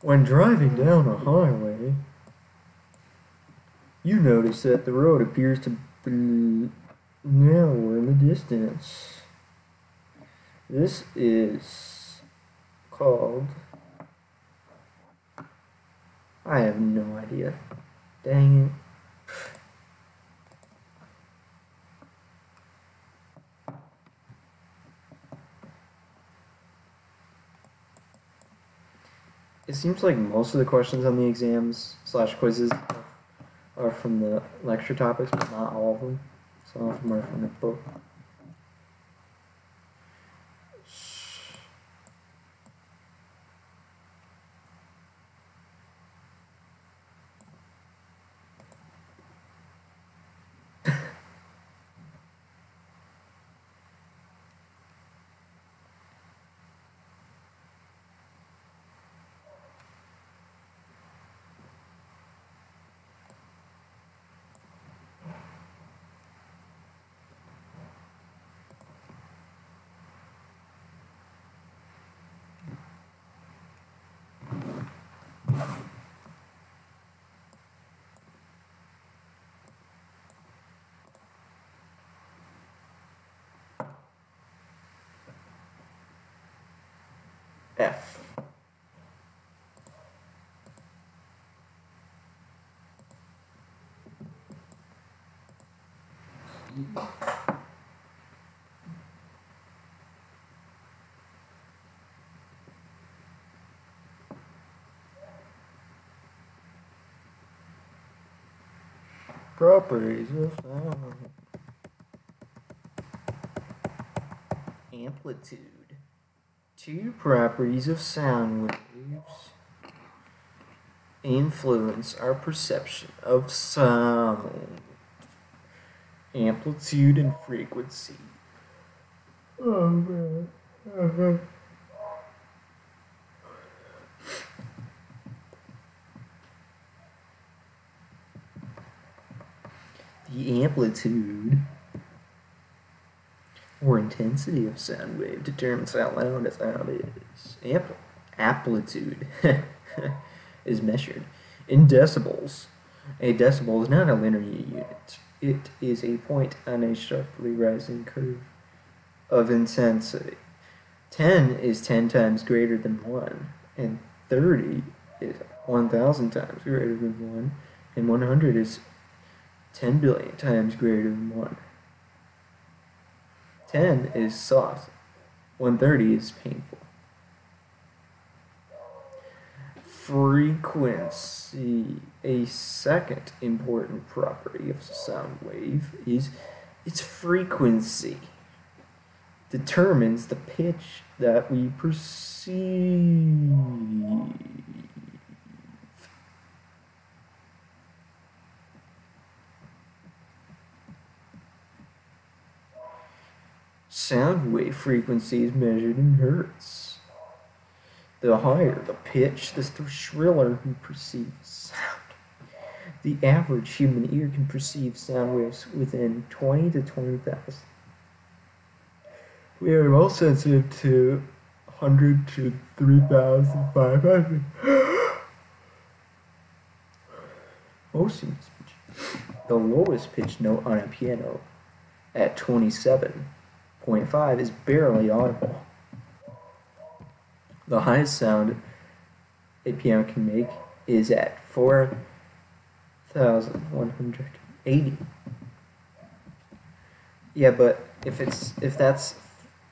S1: When driving down a highway, you notice that the road appears to be narrower in the distance. This is called... I have no idea. Dang it. It seems like most of the questions on the exams / quizzes are from the lecture topics, but not all of them. Some of them are from the book. F. Properties of sound. Amplitude. Two properties of sound waves influence our perception of sound. Amplitude and frequency. Oh man. The amplitude or intensity of sound wave determines how loud a sound is. Amplitude is measured in decibels. A decibel is not a linear unit. It is a point on a sharply rising curve of intensity. 10 is 10 times greater than 1, and 30 is 1,000 times greater than 1, and 100 is 10 billion times greater than 1. 10 is soft. 130 is painful. Frequency. A second important property of a sound wave is its frequency. Determines the pitch that we perceive. Sound wave frequency is measured in hertz. The higher the pitch, the shriller we perceive sound. The average human ear can perceive sound waves within 20 to 20,000. We are most sensitive to 100 to 3,500. Most humans. The lowest pitch note on a piano at 27.5 is barely audible. The highest sound a piano can make is at 4,180. Yeah, but if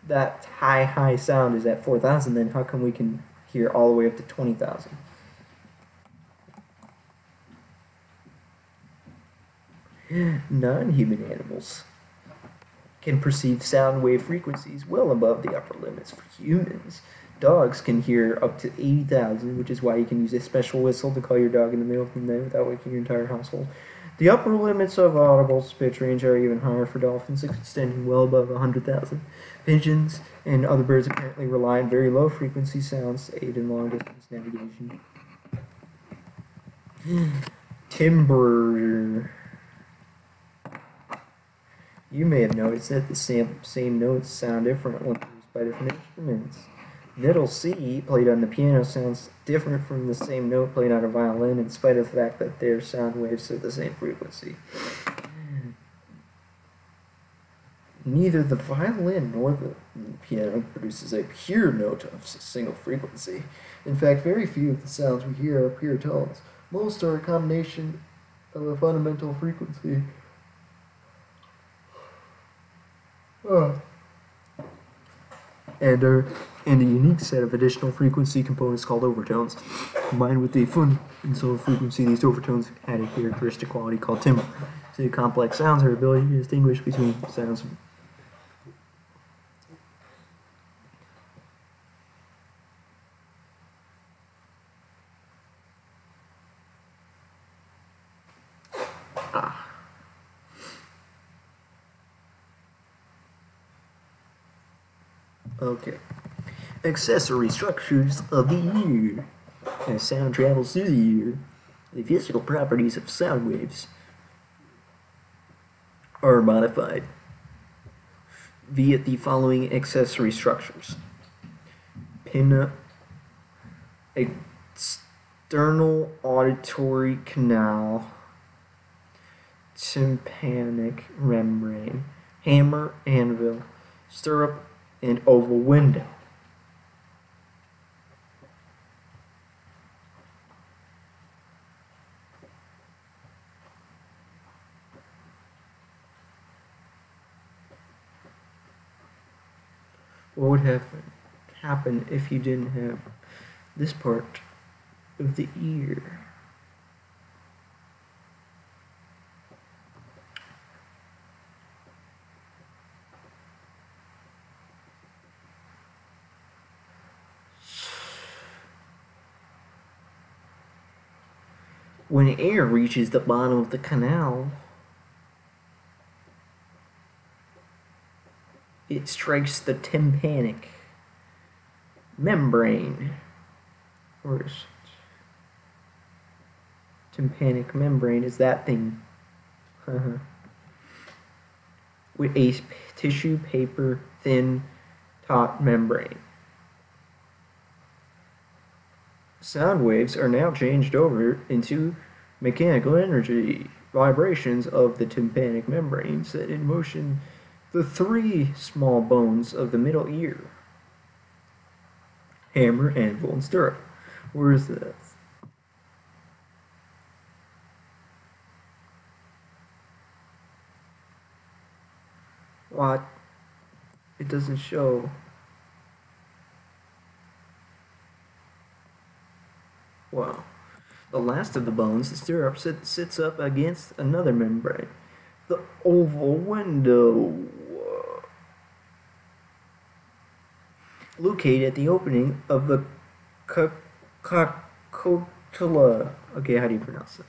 S1: that high sound is at 4,000, then how come we can hear all the way up to 20,000. Non-human animals can perceive sound wave frequencies well above the upper limits for humans. Dogs can hear up to 80,000, which is why you can use a special whistle to call your dog in the middle of the night without waking your entire household. The upper limits of audible pitch range are even higher for dolphins, extending well above 100,000. Pigeons and other birds apparently rely on very low frequency sounds to aid in long distance navigation. Timbre. You may have noticed that the same notes sound different when used by different instruments. Middle C, played on the piano, sounds different from the same note played on a violin, in spite of the fact that their sound waves are the same frequency. Neither the violin nor the piano produces a pure note of a single frequency. In fact, very few of the sounds we hear are pure tones. Most are a combination of a fundamental frequency and a unique set of additional frequency components called overtones. Combined with the fundamental frequency, these overtones add a characteristic quality called timbre. So complex sounds are ability to distinguish between sounds. Okay. Accessory structures of the ear. As sound travels through the ear, the physical properties of sound waves are modified via the following accessory structures. External auditory canal, tympanic membrane, hammer, anvil, stirrup, and oval window. What would happen if you didn't have this part of the ear? When air reaches the bottom of the canal, it strikes the tympanic membrane. First, tympanic membrane is that thing. With a tissue paper thin taut membrane. Sound waves are now changed over into mechanical energy vibrations of the tympanic membrane set in motion the three small bones of the middle ear: hammer, anvil, and stirrup. Where is this? What? It doesn't show. Wow. The last of the bones, the stirrup, sits up against another membrane, the oval window, located at the opening of the cochlea. Okay, how do you pronounce it?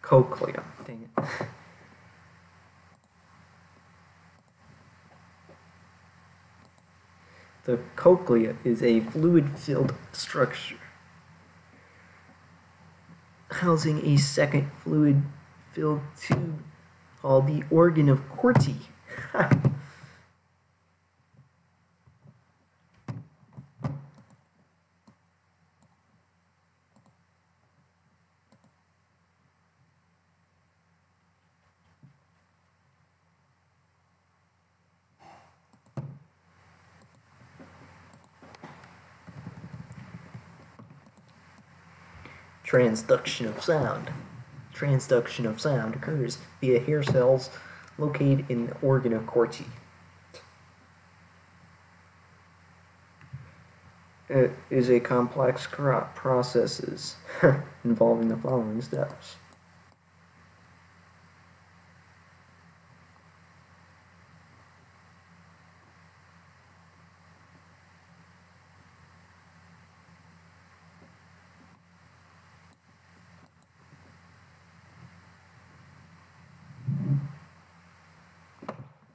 S1: Cochlea. Dang it. The cochlea is a fluid-filled structure housing a second fluid-filled tube called the organ of Corti. Transduction of sound. Transduction of sound occurs via hair cells located in the organ of Corti. It is a complex processes involving the following steps.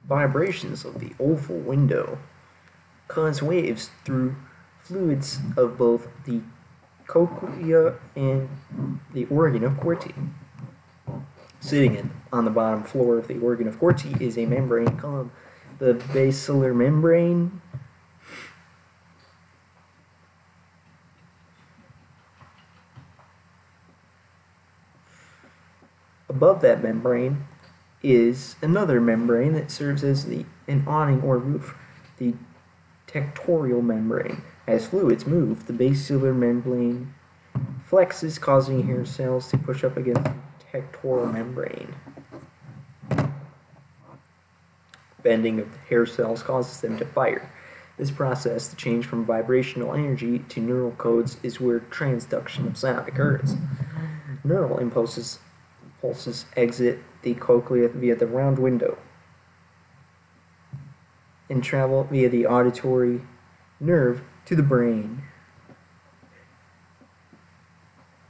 S1: Vibrations of the oval window cause waves through fluids of both the cochlea and the organ of Corti. Sitting on the bottom floor of the organ of Corti is a membrane called the basilar membrane. Above that membrane is another membrane that serves as an awning or roof, the tectorial membrane. As fluids move, the basilar membrane flexes, causing hair cells to push up against the tectorial membrane. Bending of the hair cells causes them to fire. This process, the change from vibrational energy to neural codes, is where transduction of sound occurs. Neural pulses exit the cochlea via the round window and travel via the auditory nerve to the brain.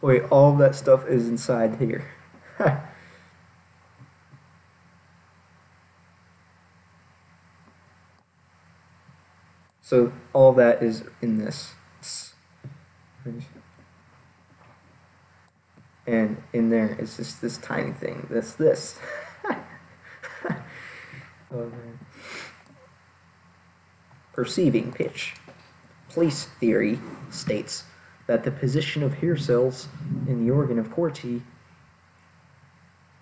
S1: Wait, all of that stuff is inside here. So all of that is in this. And in there is just this tiny thing. That's this. Oh, man. Perceiving pitch. Place theory states that the position of hair cells in the organ of Corti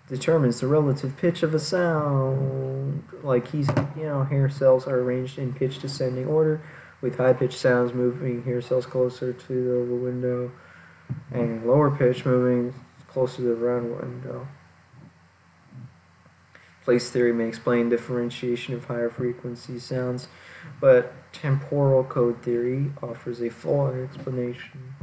S1: determines the relative pitch of a sound. Like hair cells are arranged in pitch descending order, with high-pitched sounds moving hair cells closer to the oval window, and lower pitch moving closer to the round window. Place theory may explain differentiation of higher frequency sounds, but temporal code theory offers a fuller explanation.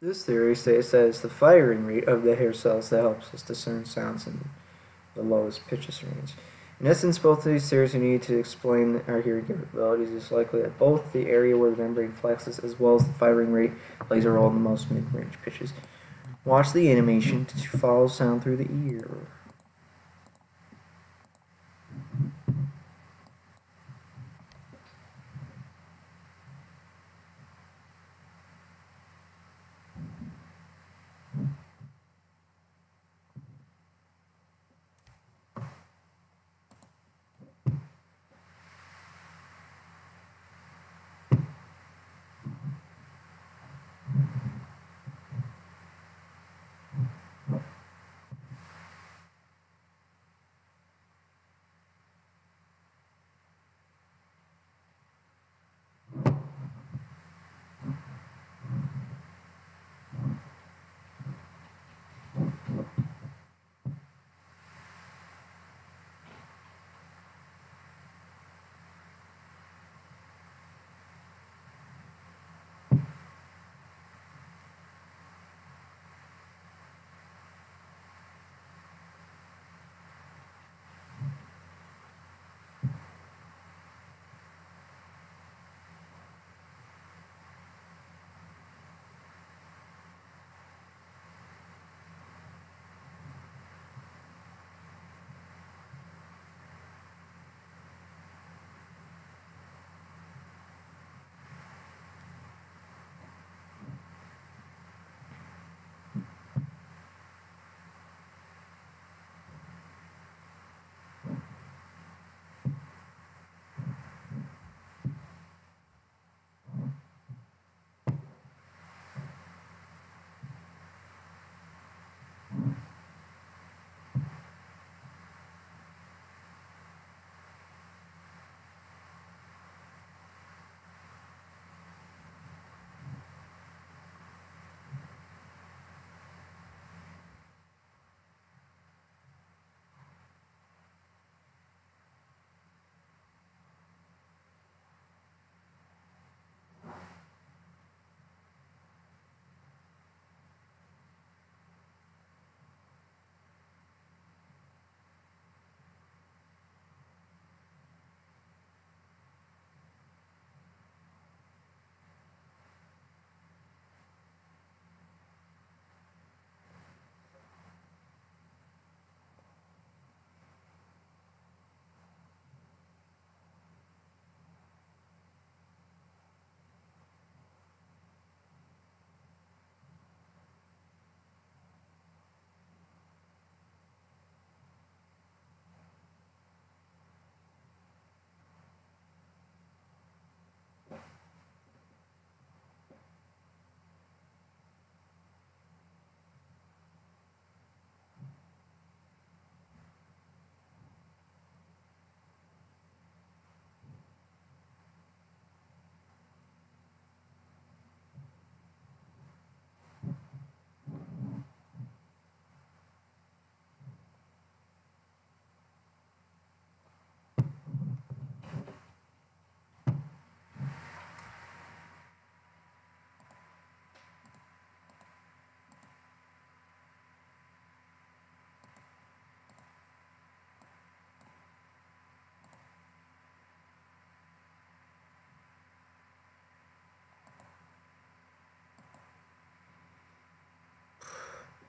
S1: This theory states that it's the firing rate of the hair cells that helps us discern sounds in the lowest pitches range. In essence, both of these theories are needed to explain our hearing capabilities. It's likely that both the area where the membrane flexes as well as the firing rate plays a role in the most mid-range pitches. Watch the animation to follow sound through the ear.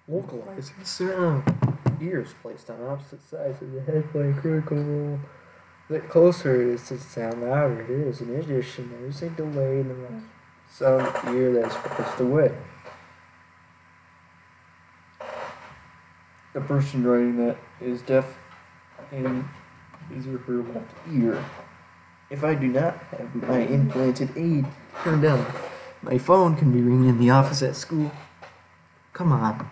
S1: Localizing sound. Ears placed on opposite sides of the head play a critical role. The closer it is to the sound, the louder it is. In addition, there is a delay in the sound of the ear that is furthest away. The person writing that is deaf and is her left ear. If I do not have my implanted aid turned on, my phone can be ringing in the office at school. Come on.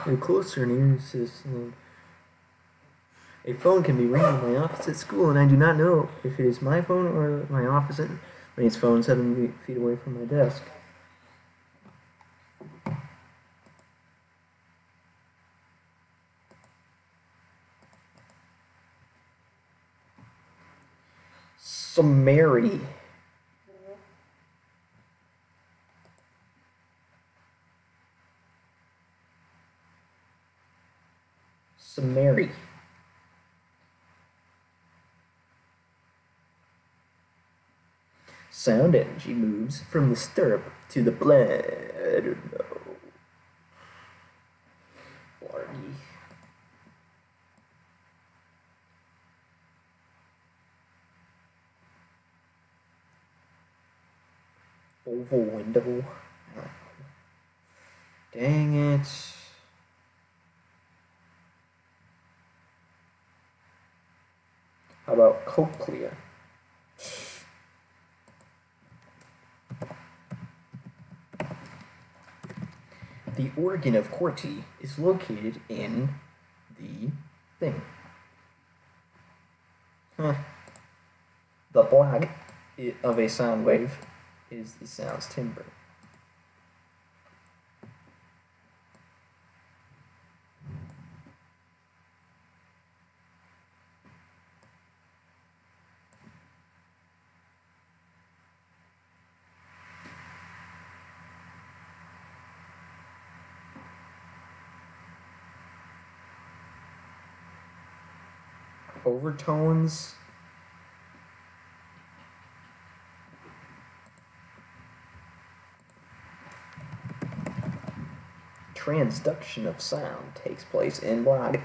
S1: The closer an ear system. A phone can be ringing in my office at school, and I do not know if it is my phone or my office mate's phone 7 feet away from my desk. Summary. Summary. Sound energy moves from the stirrup to the blade. I don't know. Blargy. Oval window. Dang it. How about cochlea? The organ of Corti is located in the thing. The block of a sound wave is the sound's timbre. Overtones. Transduction of sound takes place in block.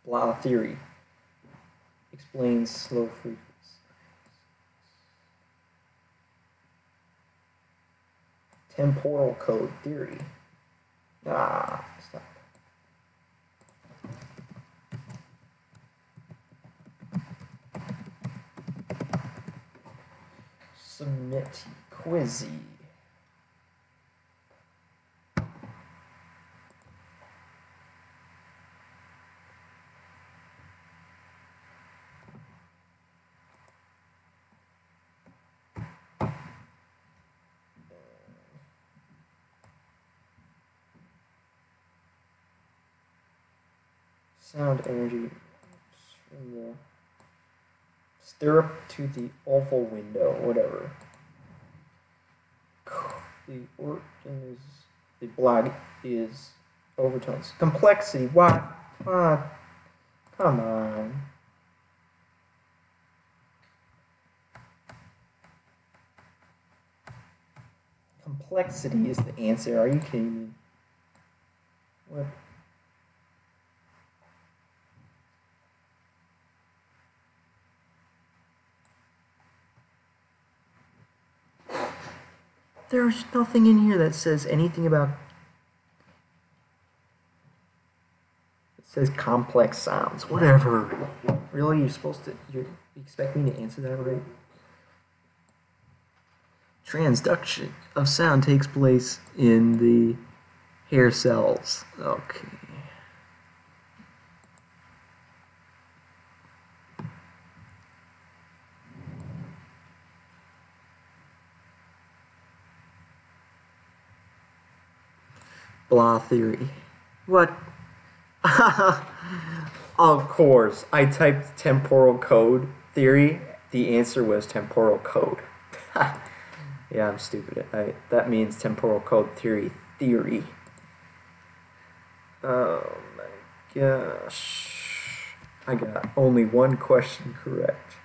S1: Blah theory explains slow frequency. Temporal code theory. Stop. Submit quizzy. Sound energy from the stirrup to the oval window, whatever. The organ is, the block is overtones. Complexity, what? Come on. Complexity is the answer, are you kidding me? What? There's nothing in here that says anything about... It says complex sounds. Whatever. Really? You're supposed to... You expect me to answer that right? Transduction of sound takes place in the hair cells. Okay. Blah theory. What? Of course, I typed temporal code theory. The answer was temporal code. Yeah, I'm stupid. That means temporal code theory. Oh my gosh. I got only one question correct.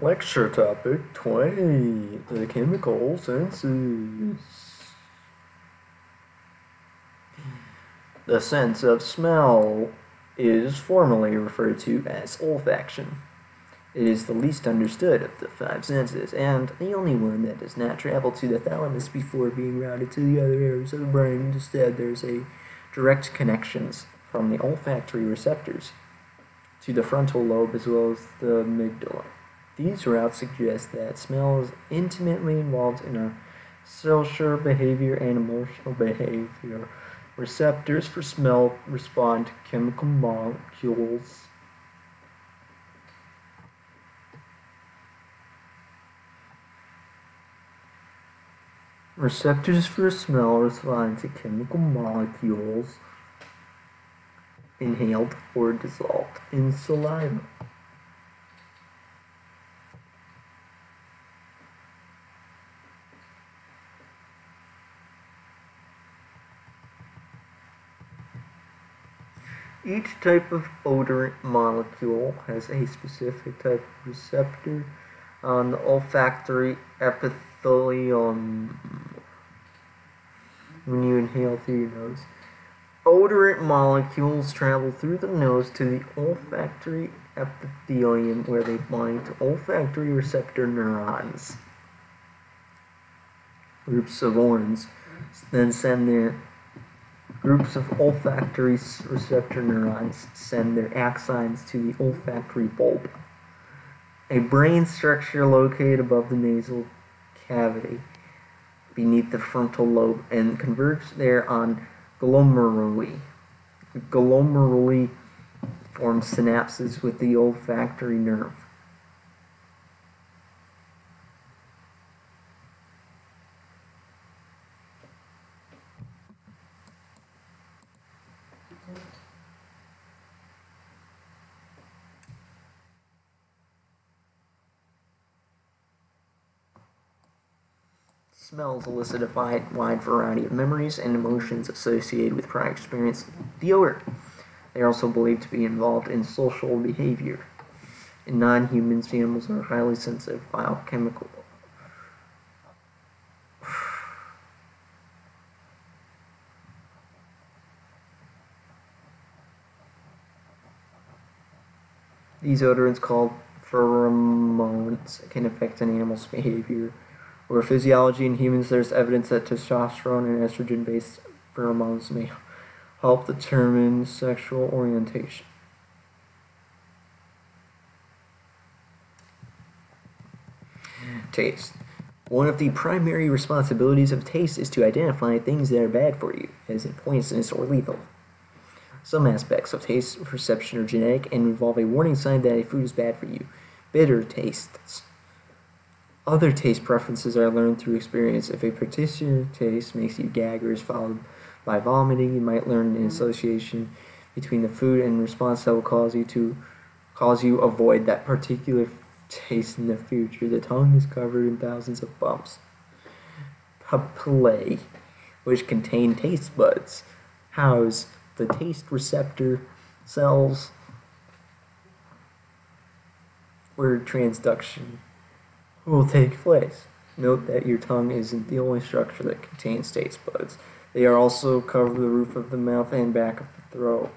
S1: Lecture topic 20, the chemical senses. The sense of smell is formally referred to as olfaction. It is the least understood of the five senses, and the only one that does not travel to the thalamus before being routed to the other areas of the brain. Instead, there's a direct connections from the olfactory receptors to the frontal lobe as well as the amygdala. These routes suggest that smell is intimately involved in our social behavior and emotional behavior. Receptors for smell respond to chemical molecules. Receptors for smell respond to chemical molecules inhaled or dissolved in saliva. Each type of odorant molecule has a specific type of receptor on the olfactory epithelium when you inhale through your nose. Odorant molecules travel through the nose to the olfactory epithelium where they bind to olfactory receptor neurons. Groups of olfactory receptor neurons send their axons to the olfactory bulb, a brain structure located above the nasal cavity beneath the frontal lobe, and converge there on glomeruli. Glomeruli form synapses with the olfactory nerve. Smells elicit a wide variety of memories and emotions associated with prior experience of the odor. They are also believed to be involved in social behavior. In non-humans, animals are highly sensitive biochemical. These odorants, called pheromones, can affect an animal's behavior. Or physiology in humans, there's evidence that testosterone and estrogen-based pheromones may help determine sexual orientation. Taste. One of the primary responsibilities of taste is to identify things that are bad for you, as in poisonous or lethal. Some aspects of taste perception are genetic and involve a warning sign that a food is bad for you. Bitter tastes. Other taste preferences are learned through experience. If a particular taste makes you gag or is followed by vomiting, you might learn an association between the food and response that will cause you avoid that particular taste in the future. The tongue is covered in thousands of bumps. Papillae, which contain taste buds, house the taste receptor cells where transduction will take place. Note that your tongue isn't the only structure that contains taste buds. They are also cover the roof of the mouth and back of the throat.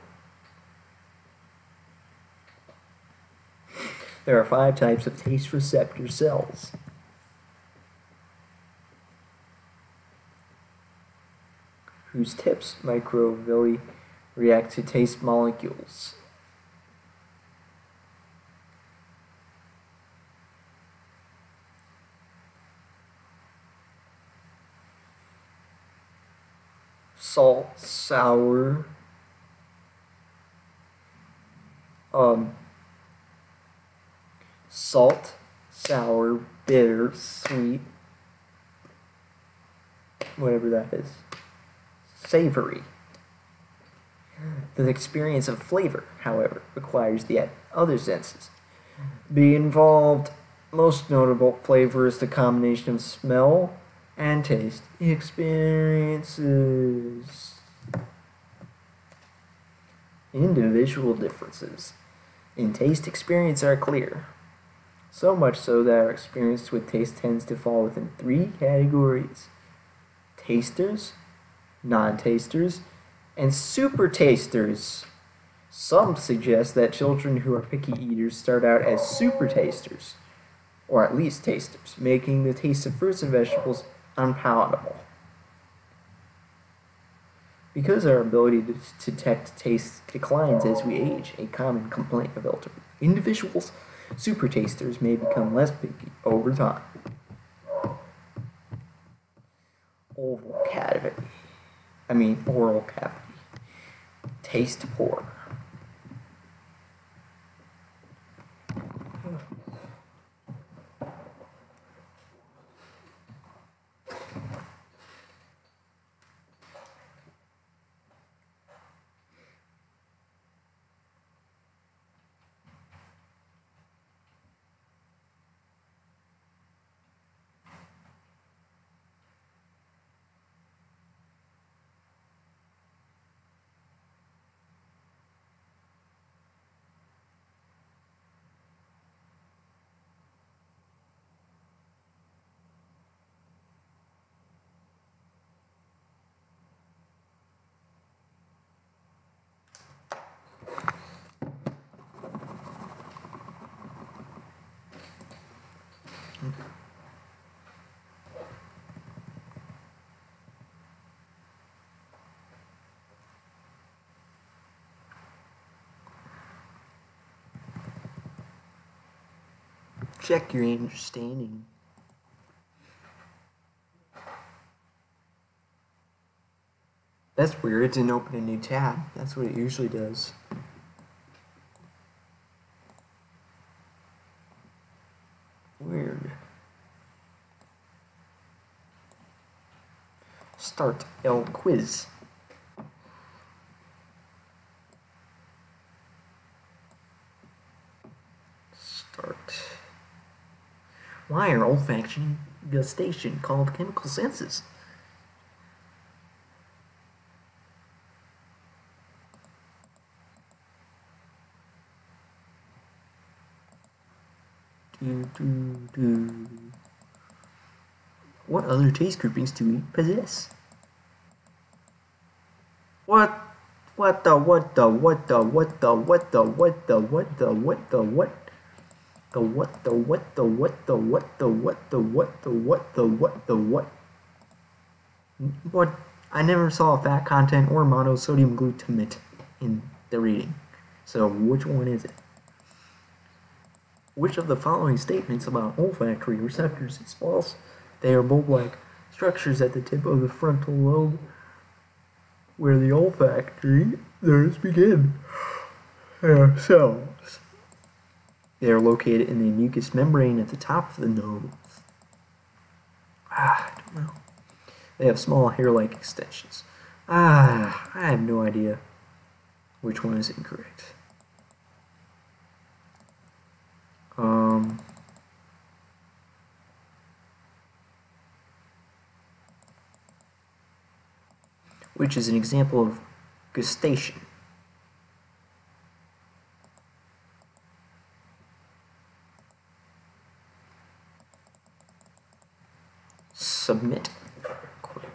S1: There are 5 types of taste receptor cells. whose tips microvilli react to taste molecules. Salt, sour, salt, sour, bitter, sweet, whatever that is, savory. The experience of flavor, however, requires the other senses be involved. Most notable flavor is the combination of smell and taste experiences. Individual differences in taste experience are clear, so much so that our experience with taste tends to fall within 3 categories: tasters, non-tasters, and super tasters. Some suggest that children who are picky eaters start out as super tasters, or at least tasters, making the taste of fruits and vegetables unpalatable. Because our ability to detect taste declines as we age, a common complaint of elderly individuals, super tasters may become less picky over time. Oral cavity. Taste poor. Check your understanding. That's weird. It didn't open a new tab. That's what it usually does. Weird. Start L quiz. Start. Why are olfaction and gustation called chemical senses? What other taste groupings do we possess? What the What? I never saw fat content or monosodium glutamate in the reading. So which one is it? Which of the following statements about olfactory receptors is false? They are bulb-like structures at the tip of the frontal lobe where the olfactory nerves begin. Cells. They are located in the mucous membrane at the top of the nose. I don't know. They have small hair-like extensions. I have no idea which one is incorrect. Which is an example of gustation. Submit quiz.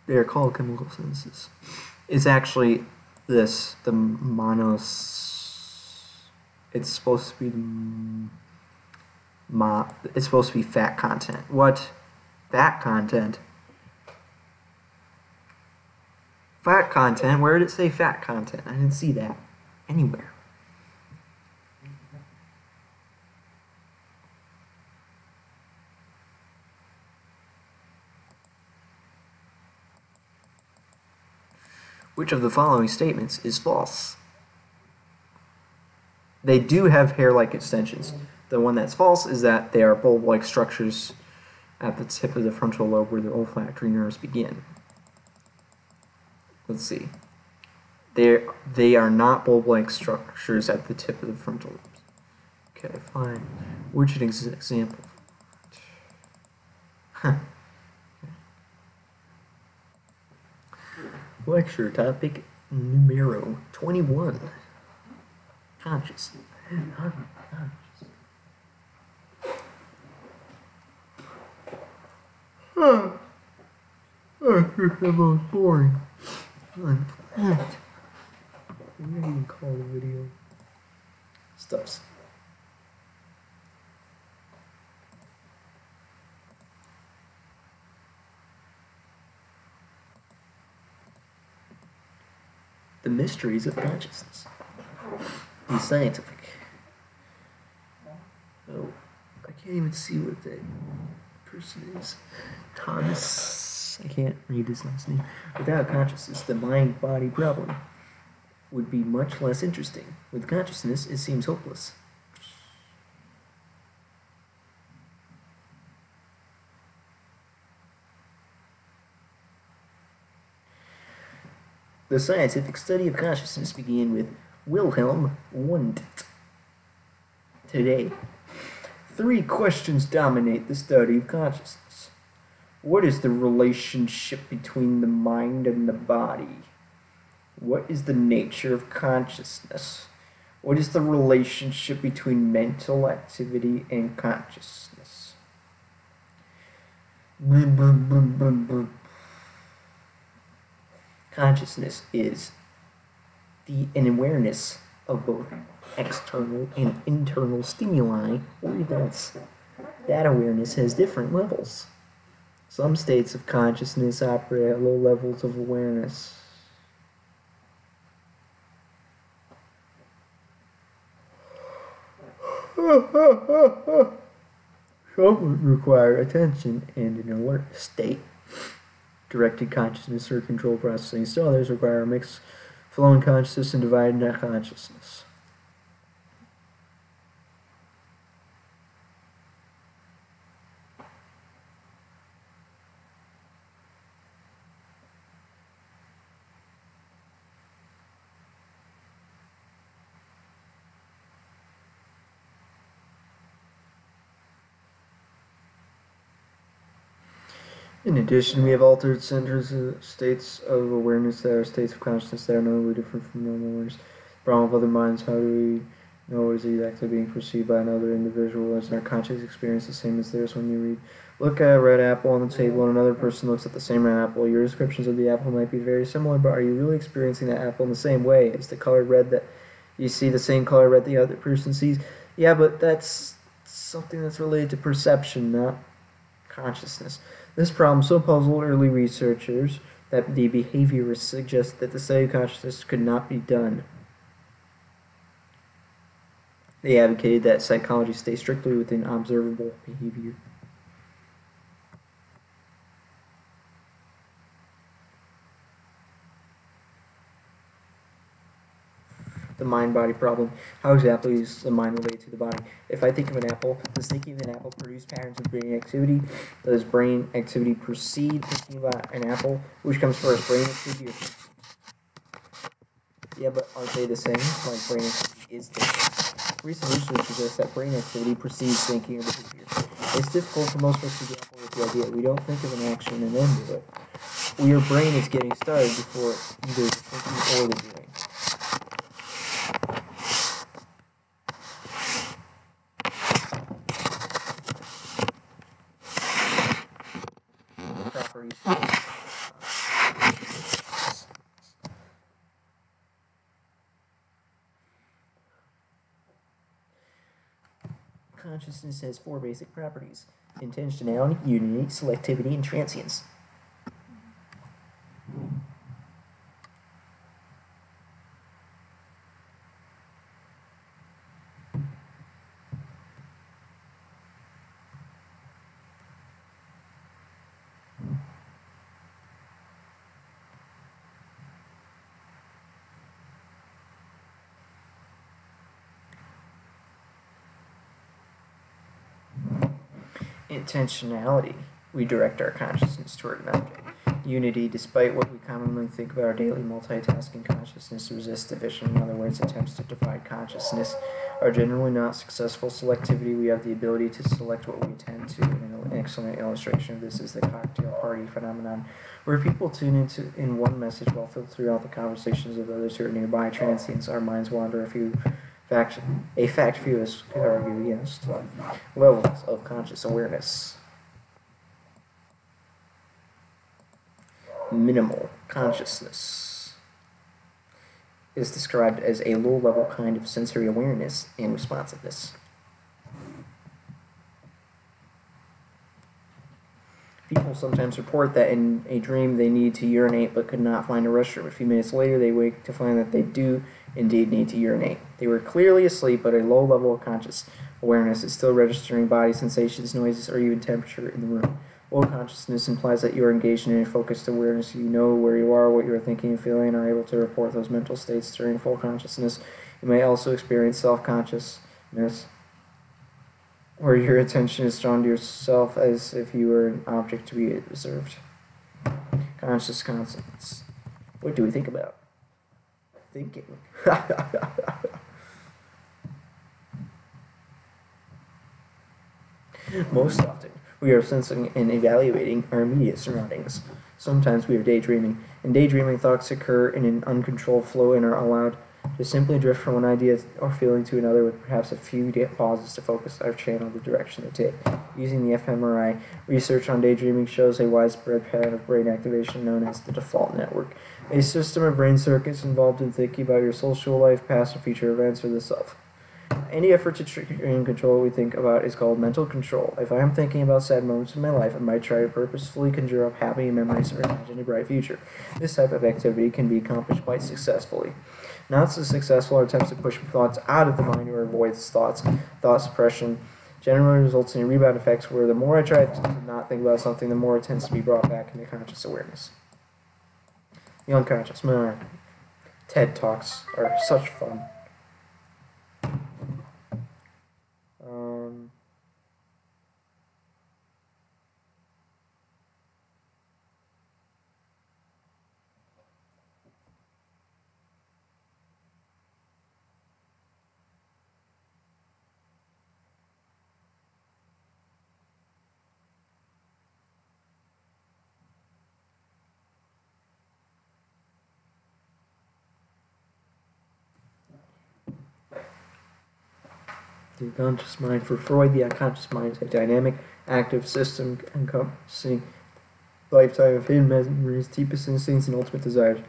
S1: They are called chemical senses. It's actually this, the it's supposed to be it's supposed to be fat content. What? Fat content? Fat content? Where did it say fat content? I didn't see that anywhere. Which of the following statements is false? They do have hair-like extensions. The one that's false is that they are bulb-like structures at the tip of the frontal lobe where the olfactory nerves begin. Let's see. They are not bulb-like structures at the tip of the frontal lobe. Okay, fine. Which example? Lecture topic numero 21. Consciousness. Oh, that was boring. Unplugged. What do you even call the video? Stuffs. The mysteries of consciousness. The scientific. Oh, I can't even see what that person is. Thomas. I can't read his last name. Without consciousness, the mind-body problem would be much less interesting. With consciousness, it seems hopeless. The scientific study of consciousness began with Wilhelm Wundt. Today, 3 questions dominate the study of consciousness. What is the relationship between the mind and the body? What is the nature of consciousness? What is the relationship between mental activity and consciousness? Consciousness is an awareness of both external and internal stimuli or events. That awareness has different levels. Some states of consciousness operate at low levels of awareness. Some require attention and an alert state. Directed consciousness or controlled processing. Still others require a mixed flowing consciousness and divided consciousness. In addition, we have altered centers, states of awareness that are states of consciousness that are notably different from normal awareness. The problem of other minds, how do we know is exactly being perceived by another individual? Is our conscious experience the same as theirs when you read? Look at a red apple on the table and another person looks at the same red apple. Your descriptions of the apple might be very similar, but are you really experiencing that apple in the same way? Is the color red that you see the same color red the other person sees? Yeah, but that's something that's related to perception, not consciousness. This problem so puzzled early researchers that the behaviorists suggest that the study of consciousness could not be done. They advocated that psychology stay strictly within observable behavior. The mind-body problem. How exactly is the mind related to the body? If I think of an apple, does thinking of an apple produce patterns of brain activity? Does brain activity precede thinking about an apple? Which comes first, brain activity or thinking? Yeah, but aren't they the same? Like brain activity is thinking. Recent research suggests that brain activity precedes thinking or behavior. It's difficult for most of us to grapple with the idea. We don't think of an action and then do it. Well, your brain is getting started before either the thinking or the doing. Consciousness has four basic properties: intentionality, unity, selectivity, and transience. Intentionality. We direct our consciousness toward an object. Unity. Despite what we commonly think about our daily multitasking, consciousness resists division. In other words, attempts to divide consciousness are generally not successful. Selectivity. We have the ability to select what we attend to. An excellent illustration of this is the cocktail party phenomenon, where people tune into in one message while filtering out the conversations of others who are nearby. Transience. Our minds wander a fact few of us could argue against. Levels of conscious awareness. Minimal consciousness is described as a low-level kind of sensory awareness and responsiveness. People sometimes report that in a dream they need to urinate but could not find a restroom. A few minutes later, they wake to find that they do indeed need to urinate. They were clearly asleep, but a low level of conscious awareness is still registering body sensations, noises, or even temperature in the room. Low consciousness implies that you are engaged in a focused awareness. You know where you are, what you are thinking and feeling, and are able to report those mental states during full consciousness. You may also experience self-consciousness, where your attention is drawn to yourself as if you were an object to be observed. Conscious conscience. What do we think about? Thinking. Most often, we are sensing and evaluating our immediate surroundings. Sometimes we are daydreaming. In daydreaming, thoughts occur in an uncontrolled flow and are allowed to simply drift from one idea or feeling to another with perhaps a few pauses to focus our channel the direction they take. Using the fMRI, research on daydreaming shows a widespread pattern of brain activation known as the default network, a system of brain circuits involved in thinking about your social life, past and future events, or the self. Any effort to trick and control what we think about is called mental control. If I am thinking about sad moments in my life, I might try to purposefully conjure up happy memories or imagine a bright future. This type of activity can be accomplished quite successfully. Not so successful are attempts to push thoughts out of the mind or avoid thoughts. Thought suppression generally results in rebound effects where the more I try to not think about something, the more it tends to be brought back into conscious awareness. The unconscious mind. TED Talks are such fun. The unconscious mind. For Freud, the unconscious mind is a dynamic, active system encompassing lifetime of hidden memories, deepest instincts, and ultimate desires.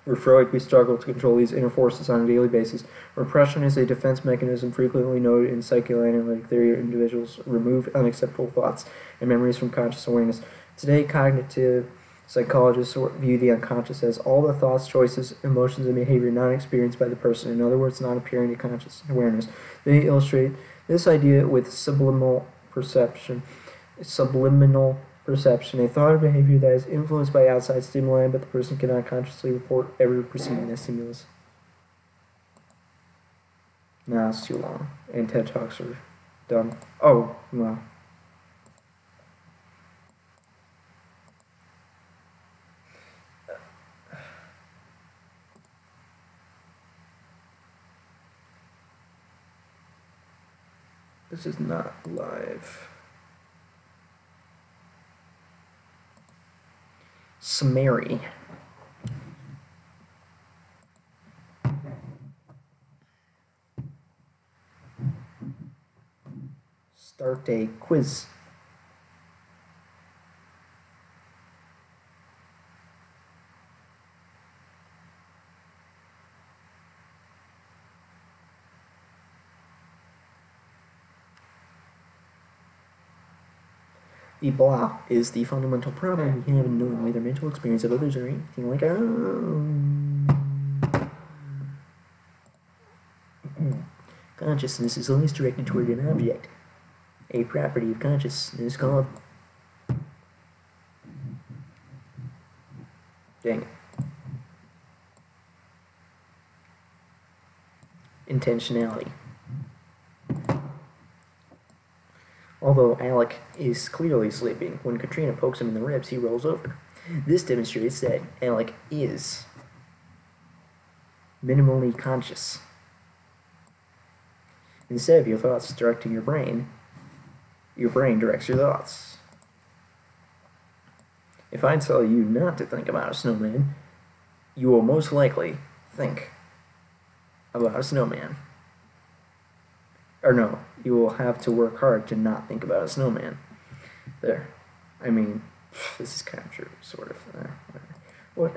S1: For Freud, we struggle to control these inner forces on a daily basis. Repression is a defense mechanism frequently noted in psychoanalytic theory. Individuals remove unacceptable thoughts and memories from conscious awareness. Today, cognitive psychologists view the unconscious as all the thoughts, choices, emotions, and behavior not experienced by the person, in other words, not appearing to conscious awareness. They illustrate this idea with subliminal perception. A thought or behavior that is influenced by outside stimuli, but the person cannot consciously report ever perceiving that stimulus. Nah, it's too long, and TED Talks are done. Oh, well. This is not live. Summary. Start a quiz. The blah is the fundamental problem we have in knowing whether mental experience of others or anything like our own. Consciousness is always directed toward an object, a property of consciousness called... Dang it. Intentionality. Although Alec is clearly sleeping, when Katrina pokes him in the ribs, he rolls over. This demonstrates that Alec is minimally conscious. Instead of your thoughts directing your brain directs your thoughts. If I tell you not to think about a snowman, you will most likely think about a snowman. Or no, you will have to work hard to not think about a snowman. There. I mean, this is kind of true, sort of. What?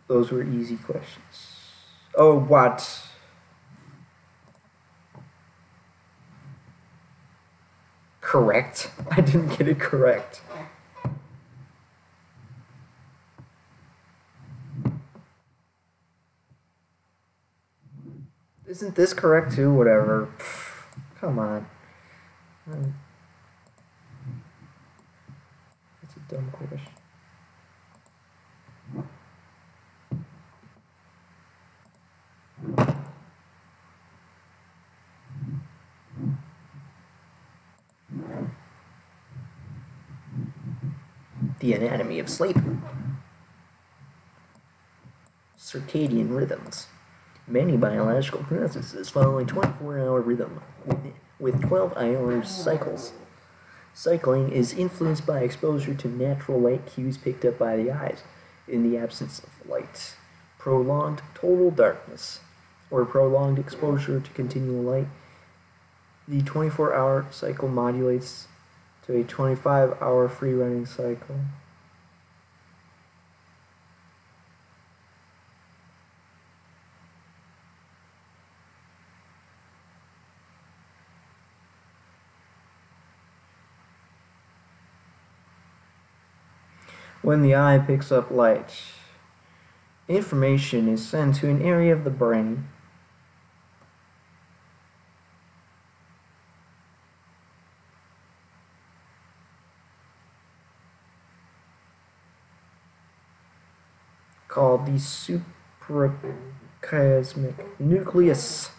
S1: Those were easy questions. Oh, what? Correct? I didn't get it correct. Isn't this correct too? Whatever. Come on. That's a dumb question. The anatomy of sleep. Circadian rhythms. Many biological processes follow a 24-hour rhythm with 12-hour cycles. Cycling is influenced by exposure to natural light cues picked up by the eyes. In the absence of light, prolonged total darkness, or prolonged exposure to continual light, the 24-hour cycle modulates to a 25-hour free-running cycle. When the eye picks up light, information is sent to an area of the brain called the suprachiasmatic nucleus.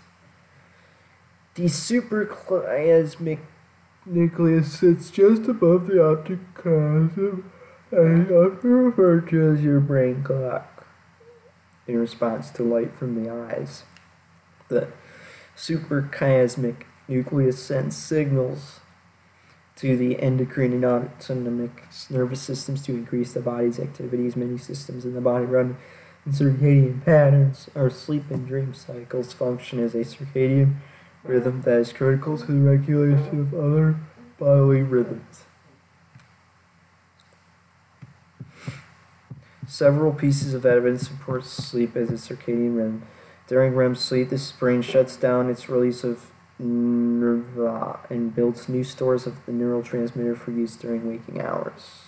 S1: The suprachiasmatic nucleus sits just above the optic chiasm and is often referred to as your brain clock in response to light from the eyes. The suprachiasmatic nucleus sends signals to the endocrine and autonomic nervous systems to increase the body's activities. Many systems in the body run in circadian patterns. Our sleep and dream cycles function as a circadian rhythm that is critical to the regulation of other bodily rhythms. Several pieces of evidence support sleep as a circadian rhythm. During REM sleep, the brain shuts down its release of nerva and builds new stores of the neurotransmitter for use during waking hours.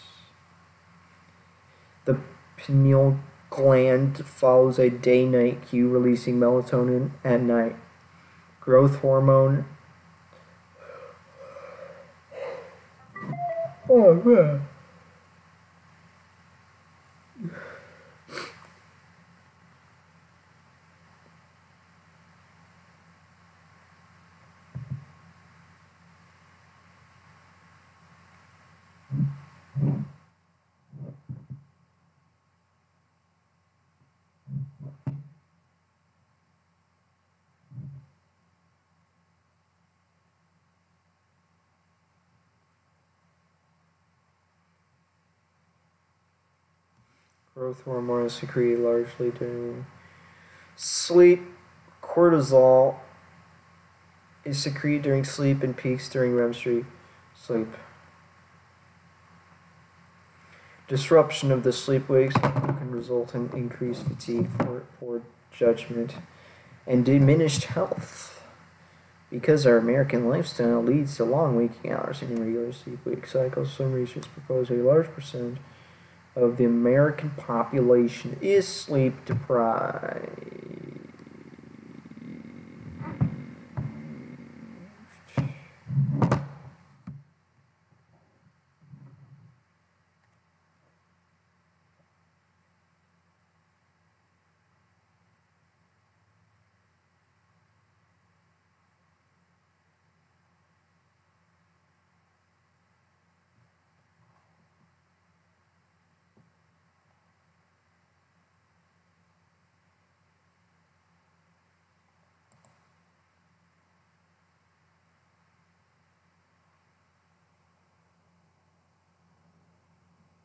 S1: The pineal gland follows a day-night cue, releasing melatonin at night. Growth hormone. Oh man. Growth hormone is secreted largely during sleep. Cortisol is secreted during sleep and peaks during REM sleep. Disruption of the sleep-wake cycle can result in increased fatigue, poor judgment, and diminished health. Because our American lifestyle leads to long waking hours and irregular sleep-wake cycles, some research propose a large percentage of the American population is sleep deprived.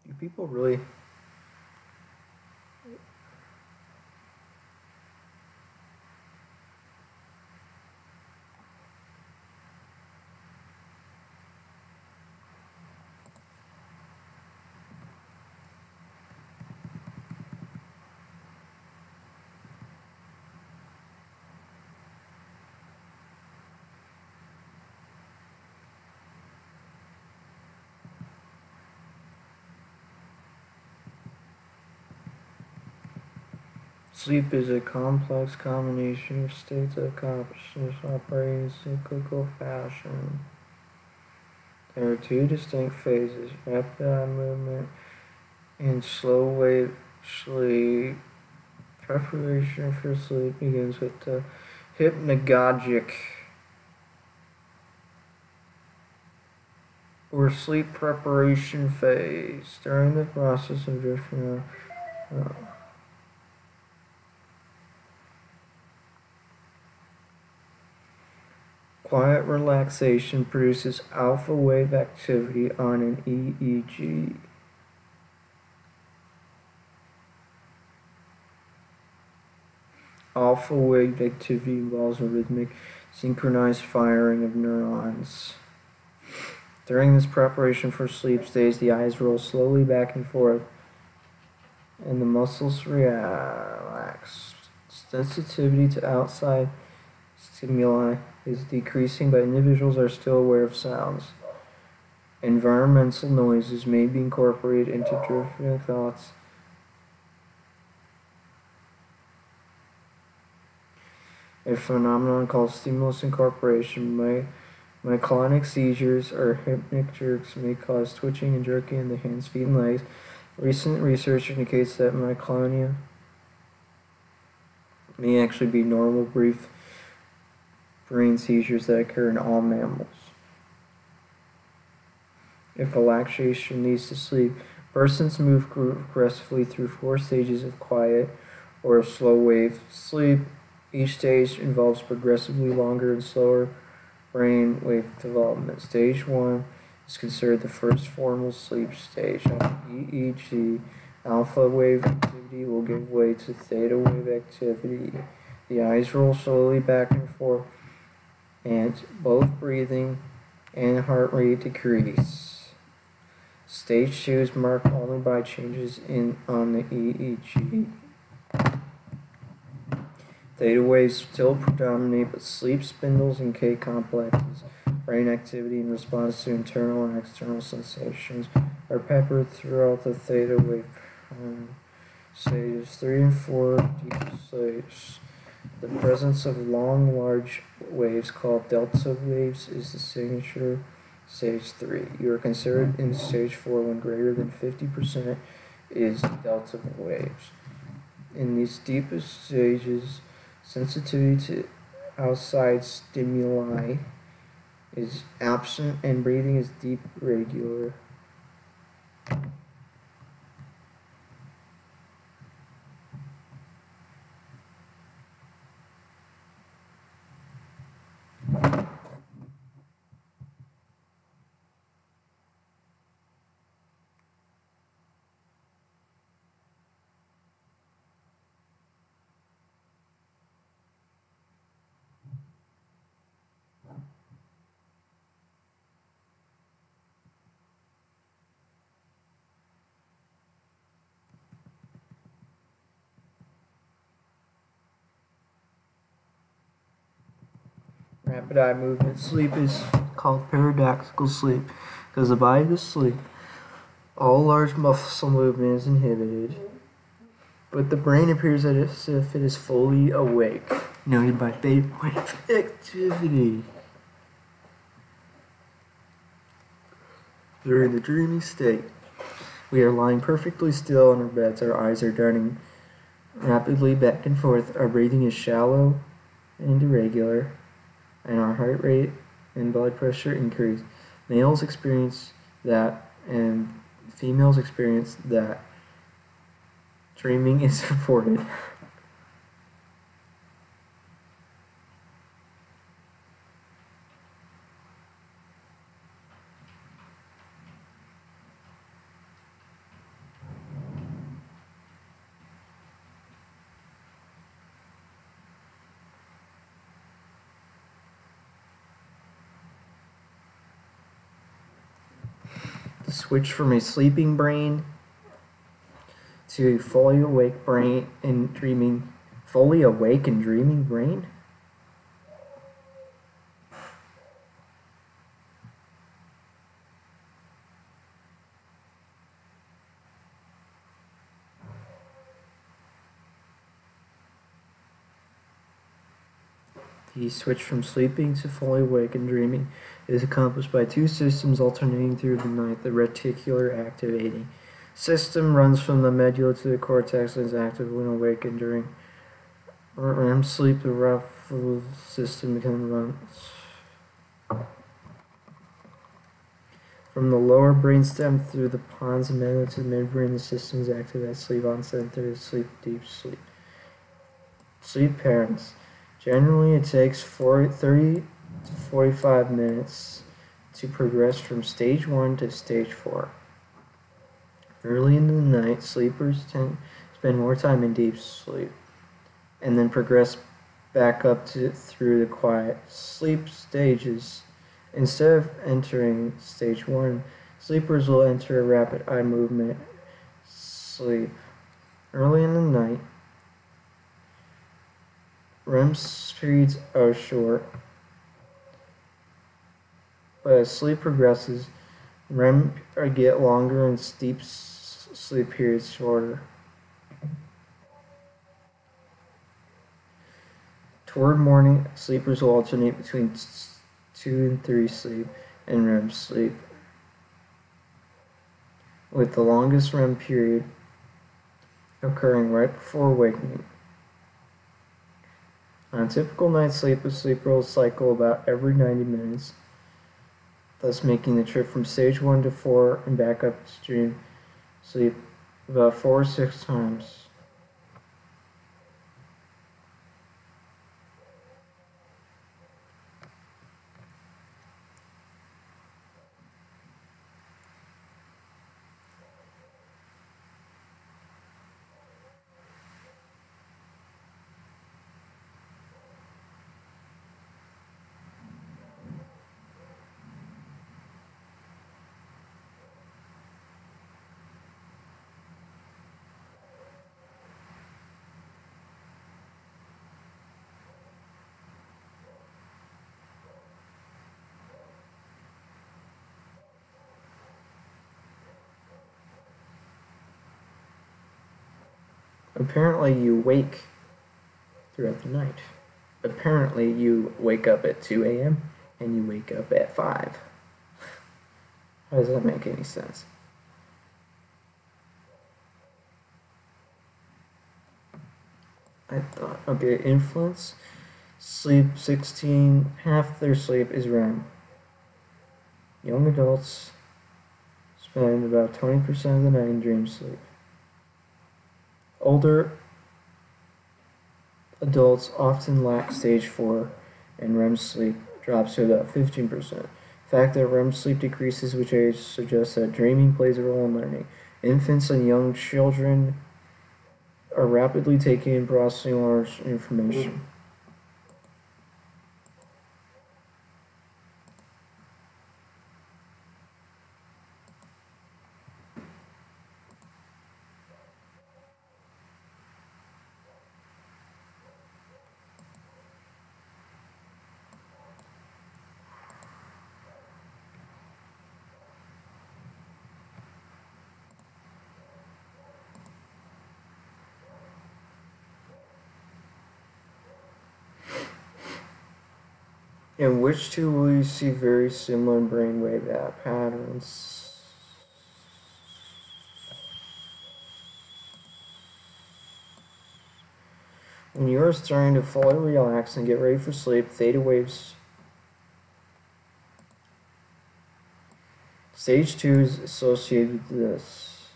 S1: Do people really... Sleep is a complex combination of states of consciousness operating in cyclical fashion. There are two distinct phases, rapid eye movement and slow wave sleep. Preparation for sleep begins with the hypnagogic or sleep preparation phase. During the process of drifting out, quiet relaxation produces alpha wave activity on an EEG. Alpha wave activity involves a rhythmic, synchronized firing of neurons. During this preparation for sleep stage, the eyes roll slowly back and forth, and the muscles relax. Sensitivity to outside stimuli is decreasing, but individuals are still aware of sounds. Environmental noises may be incorporated into drifting thoughts. A phenomenon called stimulus incorporation. Myoclonic seizures or hypnic jerks may cause twitching and jerking in the hands, feet, and legs. Recent research indicates that myoclonia may actually be normal brief brain seizures that occur in all mammals. If relaxation leads to sleep, persons move progressively through 4 stages of quiet or slow wave sleep. Each stage involves progressively longer and slower brain wave development. Stage 1 is considered the first formal sleep stage. On EEG, alpha wave activity will give way to theta wave activity. The eyes roll slowly back and forth, and both breathing and heart rate decrease. Stage 2 is marked only by changes on the EEG. Theta waves still predominate, but sleep spindles and K complexes, brain activity in response to internal and external sensations, are peppered throughout the theta wave stages 3 and 4 deep stages. The presence of long, large waves called delta waves is the signature stage 3. You are considered in stage 4 when greater than 50% is delta waves. In these deepest stages, sensitivity to outside stimuli is absent and breathing is deep, regular. rapid eye movement sleep is called paradoxical sleep because the body is asleep, all large muscle movement is inhibited, but the brain appears as if it is fully awake, noted by beta wave activity. During the dreamy state, we are lying perfectly still on our beds, our eyes are darting rapidly back and forth, our breathing is shallow and irregular, and our heart rate and blood pressure increase. Males experience that, and females experience that. Dreaming is reported. The switch from a sleeping brain to a fully awake brain and dreaming, fully awake and dreaming brain? The switch from sleeping to fully awake and dreaming is accomplished by two systems alternating through the night. The reticular activating system runs from the medulla to the cortex and is active when awake and during REM sleep. The reticular system runs from the lower brainstem through the pons and medulla to the midbrain. The system is active at sleep onset and through sleep, deep sleep. Sleep patterns. Generally, it takes 30 to 45 minutes to progress from stage 1 to stage 4. Early in the night, sleepers tend to spend more time in deep sleep and then progress back up through the quiet sleep stages. Instead of entering stage 1, sleepers will enter a rapid eye movement sleep. Early in the night, REM periods are short, but as sleep progresses, REM get longer and deep sleep periods shorter. Toward morning, sleepers will alternate between 2 and 3 sleep and REM sleep, with the longest REM period occurring right before awakening. On a typical night's sleep, a sleeper will cycle about every 90 minutes, thus making the trip from stage 1 to 4 and back up to dream sleep about 4 or 6 times. Apparently you wake throughout the night. Apparently you wake up at 2 a.m. and you wake up at 5. How does that make any sense? I thought, okay, influence. Sleep 16, half their sleep is REM. Young adults spend about 20% of the night in dream sleep. Older adults often lack stage 4 and REM sleep drops to about 15%. The fact that REM sleep decreases with age suggests that dreaming plays a role in learning. Infants and young children are rapidly taking and processing large information. In which two will you see very similar brainwave patterns? When you are starting to fully relax and get ready for sleep, theta waves. Stage 2 is associated with this.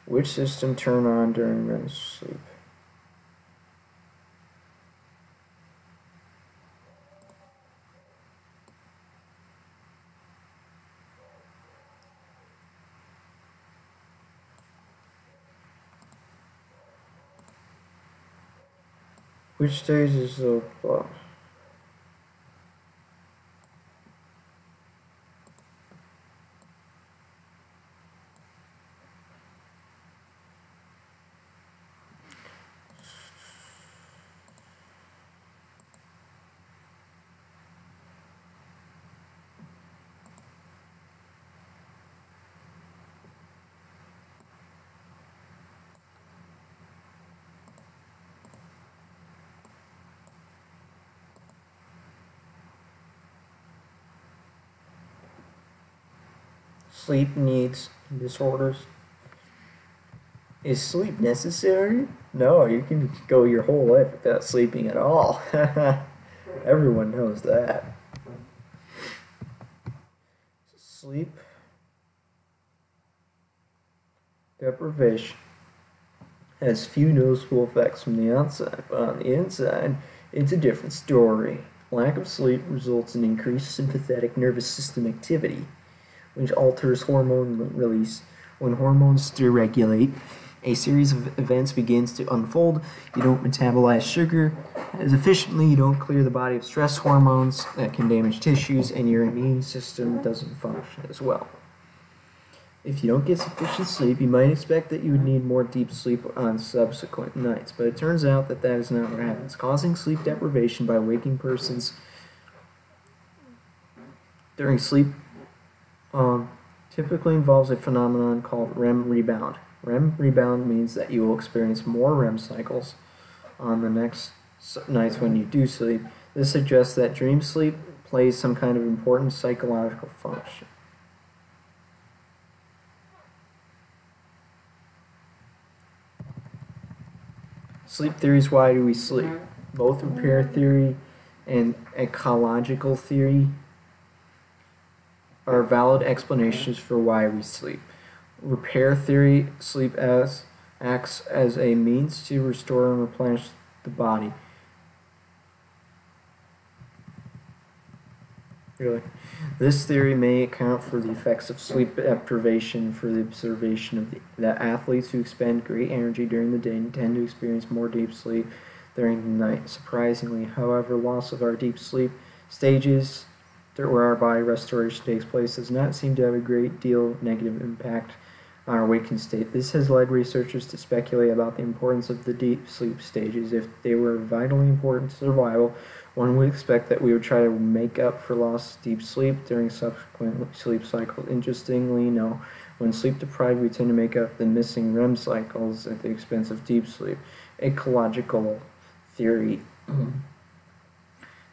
S1: Which system turn on during REM sleep? Which stage is the sleep needs disorders? Is sleep necessary? No, you can go your whole life without sleeping at all. Everyone knows that. Sleep deprivation has few noticeable effects from the outside, but on the inside, it's a different story. Lack of sleep results in increased sympathetic nervous system activity, which alters hormone release. When hormones deregulate, a series of events begins to unfold. You don't metabolize sugar as efficiently, you don't clear the body of stress hormones that can damage tissues, and your immune system doesn't function as well. If you don't get sufficient sleep, you might expect that you would need more deep sleep on subsequent nights, but it turns out that that is not what happens. Causing sleep deprivation by waking persons during sleep typically involves a phenomenon called REM rebound. REM rebound means that you will experience more REM cycles on the next nights when you do sleep. This suggests that dream sleep plays some kind of important psychological function. Sleep theories, why do we sleep? Both repair theory and ecological theory are valid explanations for why we sleep. Repair theory, sleep acts as a means to restore and replenish the body. Really? This theory may account for the effects of sleep deprivation for the observation of that athletes who expend great energy during the day tend to experience more deep sleep during the night. Surprisingly, however, loss of our deep sleep stages where our body restoration takes place does not seem to have a great deal of negative impact on our waking state. This has led researchers to speculate about the importance of the deep sleep stages. If they were vitally important to survival, one would expect that we would try to make up for lost deep sleep during subsequent sleep cycles. Interestingly, no. When sleep deprived, we tend to make up the missing REM cycles at the expense of deep sleep. Ecological theory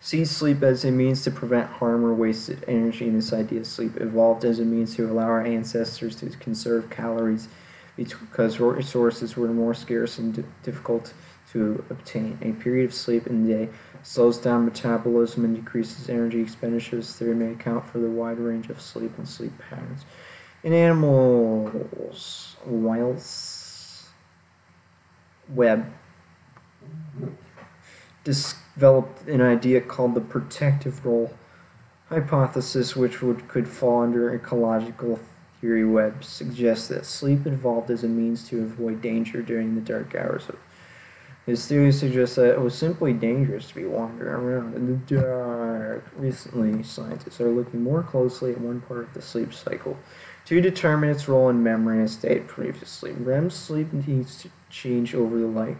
S1: sees sleep as a means to prevent harm or wasted energy, and this idea of sleep evolved as a means to allow our ancestors to conserve calories because resources were more scarce and difficult to obtain. A period of sleep in the day slows down metabolism and decreases energy expenditure. This theory may account for the wide range of sleep and sleep patterns. In animals, Wiles Webb developed an idea called the protective role hypothesis, which could fall under ecological theory. Webb suggests that sleep evolved as a means to avoid danger during the dark hours. His theory suggests that it was simply dangerous to be wandering around in the dark. Recently, scientists are looking more closely at one part of the sleep cycle to determine its role in memory as stated previously. REM sleep needs to change over the life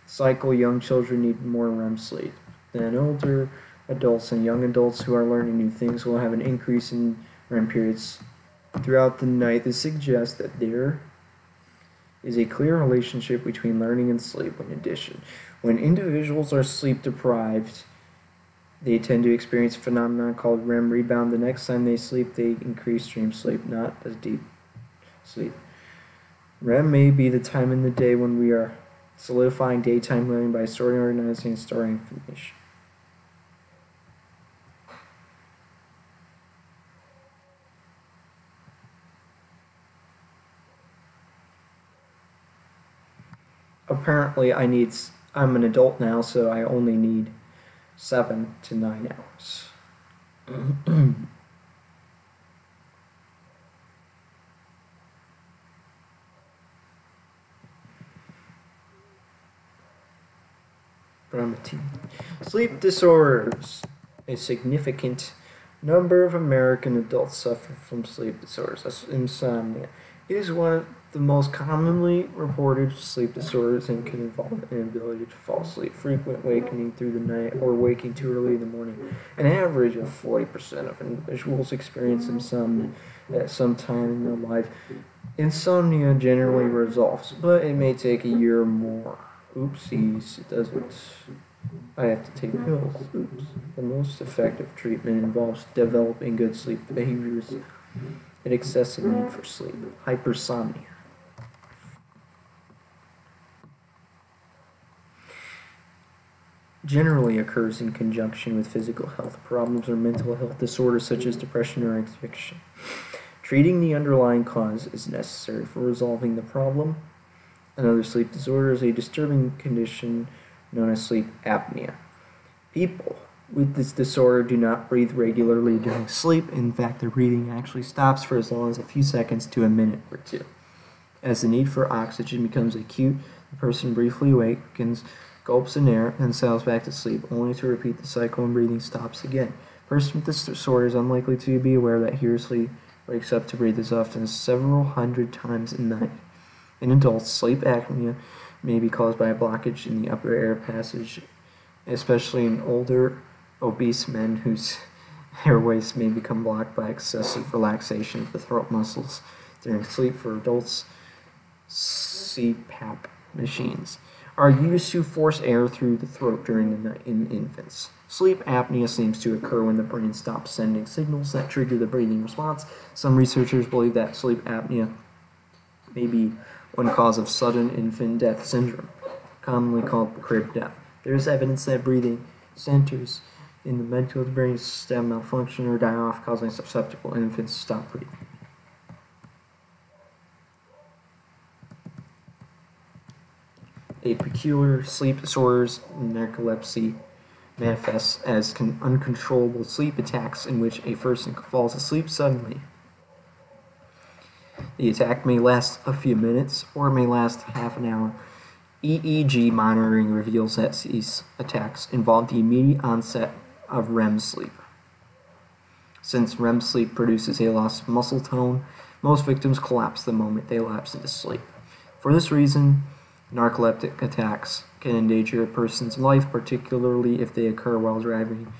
S1: cycle. Young children need more REM sleep than older adults, and young adults who are learning new things will have an increase in REM periods throughout the night. This suggests that there is a clear relationship between learning and sleep. In addition, When individuals are sleep deprived, they tend to experience a phenomenon called REM rebound. The next time they sleep, they increase dream sleep, not as deep sleep. REM may be the time in the day when we are solidifying daytime learning by sorting, organizing, and storing information. Apparently, I'm an adult now, so I only need 7 to 9 hours. But I'm a teen. Sleep disorders. A significant number of American adults suffer from sleep disorders. That's insomnia. It is one of the most commonly reported sleep disorders and can involve inability to fall asleep, frequent wakening through the night, or waking too early in the morning. An average of 40% of individuals experience insomnia at some time in their life. Insomnia generally resolves, but it may take a year or more. Oopsies, it doesn't. I have to take pills. Oops. The most effective treatment involves developing good sleep behaviors and excessive need for sleep. Hypersomnia. Generally occurs in conjunction with physical health problems or mental health disorders such as depression or addiction. Treating the underlying cause is necessary for resolving the problem. Another sleep disorder is a disturbing condition known as sleep apnea. People with this disorder do not breathe regularly during sleep. In fact, their breathing actually stops for as long as a few seconds to a minute or two. As the need for oxygen becomes acute, the person briefly awakens, gulps in air, and settles back to sleep, only to repeat the cycle and breathing stops again. A person with this disorder is unlikely to be aware that he or she wakes up to breathe as often as several hundred times a night. In adults, sleep apnea may be caused by a blockage in the upper air passage, especially in older, obese men whose airways may become blocked by excessive relaxation of the throat muscles during sleep. For adults, CPAP machines are used to force air through the throat during the night in infants. Sleep apnea seems to occur when the brain stops sending signals that trigger the breathing response. Some researchers believe that sleep apnea may be one cause of sudden infant death syndrome, commonly called crib death. There is evidence that breathing centers in the middle of the brain stem malfunction or die off, causing susceptible infants to stop breathing. A peculiar sleep disorders, narcolepsy, manifests as uncontrollable sleep attacks in which a person falls asleep suddenly. The attack may last a few minutes or may last half an hour. EEG monitoring reveals that these attacks involve the immediate onset of REM sleep. Since REM sleep produces a loss of muscle tone, most victims collapse the moment they lapse into sleep. For this reason, narcoleptic attacks can endanger a person's life, particularly if they occur while driving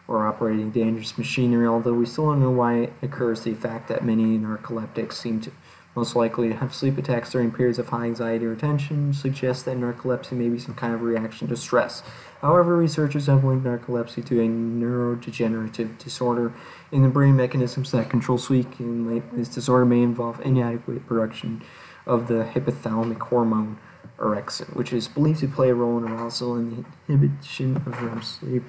S1: or operating dangerous machinery. Although we still don't know why it occurs, the fact that many narcoleptics seem to most likely to have sleep attacks during periods of high anxiety or tension suggests that narcolepsy may be some kind of reaction to stress. However, researchers have linked narcolepsy to a neurodegenerative disorder in the brain mechanisms that control sleep, and this disorder may involve inadequate production of the hypothalamic hormone orexin, which is believed to play a role in arousal and the inhibition of REM sleep.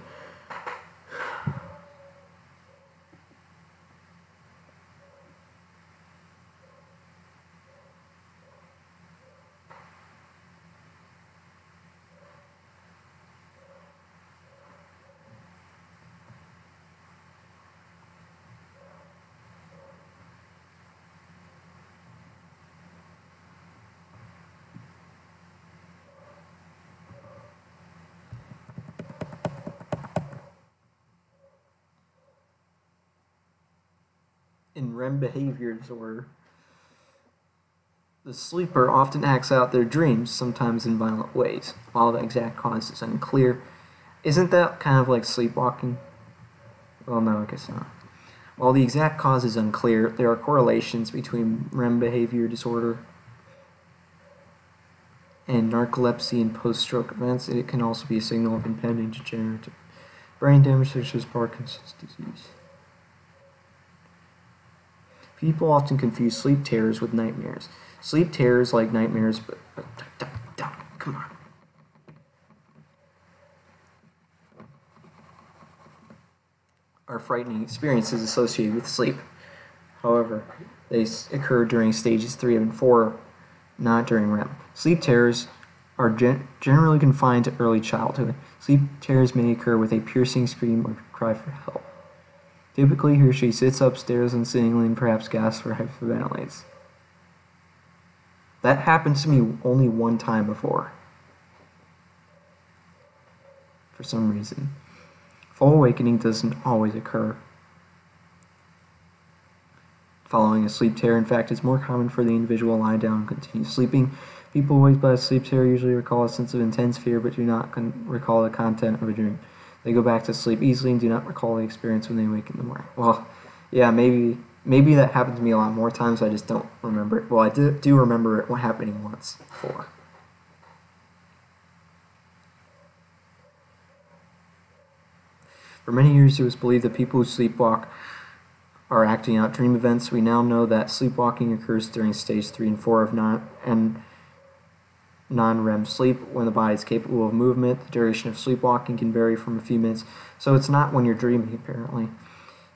S1: In REM behavior disorder, the sleeper often acts out their dreams, sometimes in violent ways, while the exact cause is unclear. Isn't that kind of like sleepwalking? Well, no, I guess not. While the exact cause is unclear, there are correlations between REM behavior disorder and narcolepsy and post-stroke events. It can also be a signal of impending degenerative brain damage such as Parkinson's disease. People often confuse sleep terrors with nightmares. Sleep terrors, like nightmares, come on. Are frightening experiences associated with sleep. However, they occur during stages 3 and 4, not during REM. Sleep terrors are generally confined to early childhood. Sleep terrors may occur with a piercing scream or cry for help. Typically, he or she sits upstairs unseeingly and perhaps gasps or hyperventilates. That happened to me only one time before. For some reason. Full awakening doesn't always occur following a sleep terror. In fact, it's more common for the individual to lie down and continue sleeping. People awake by a sleep terror usually recall a sense of intense fear but do not recall the content of a dream. They go back to sleep easily and do not recall the experience when they wake in the morning. Well, yeah, maybe that happened to me a lot more times. I just don't remember it. Well, I do remember it happening once before. For many years, it was believed that people who sleepwalk are acting out dream events. We now know that sleepwalking occurs during stage 3 and 4 of non-REM sleep, when the body is capable of movement. The duration of sleepwalking can vary from a few minutes, so it's not when you're dreaming, apparently.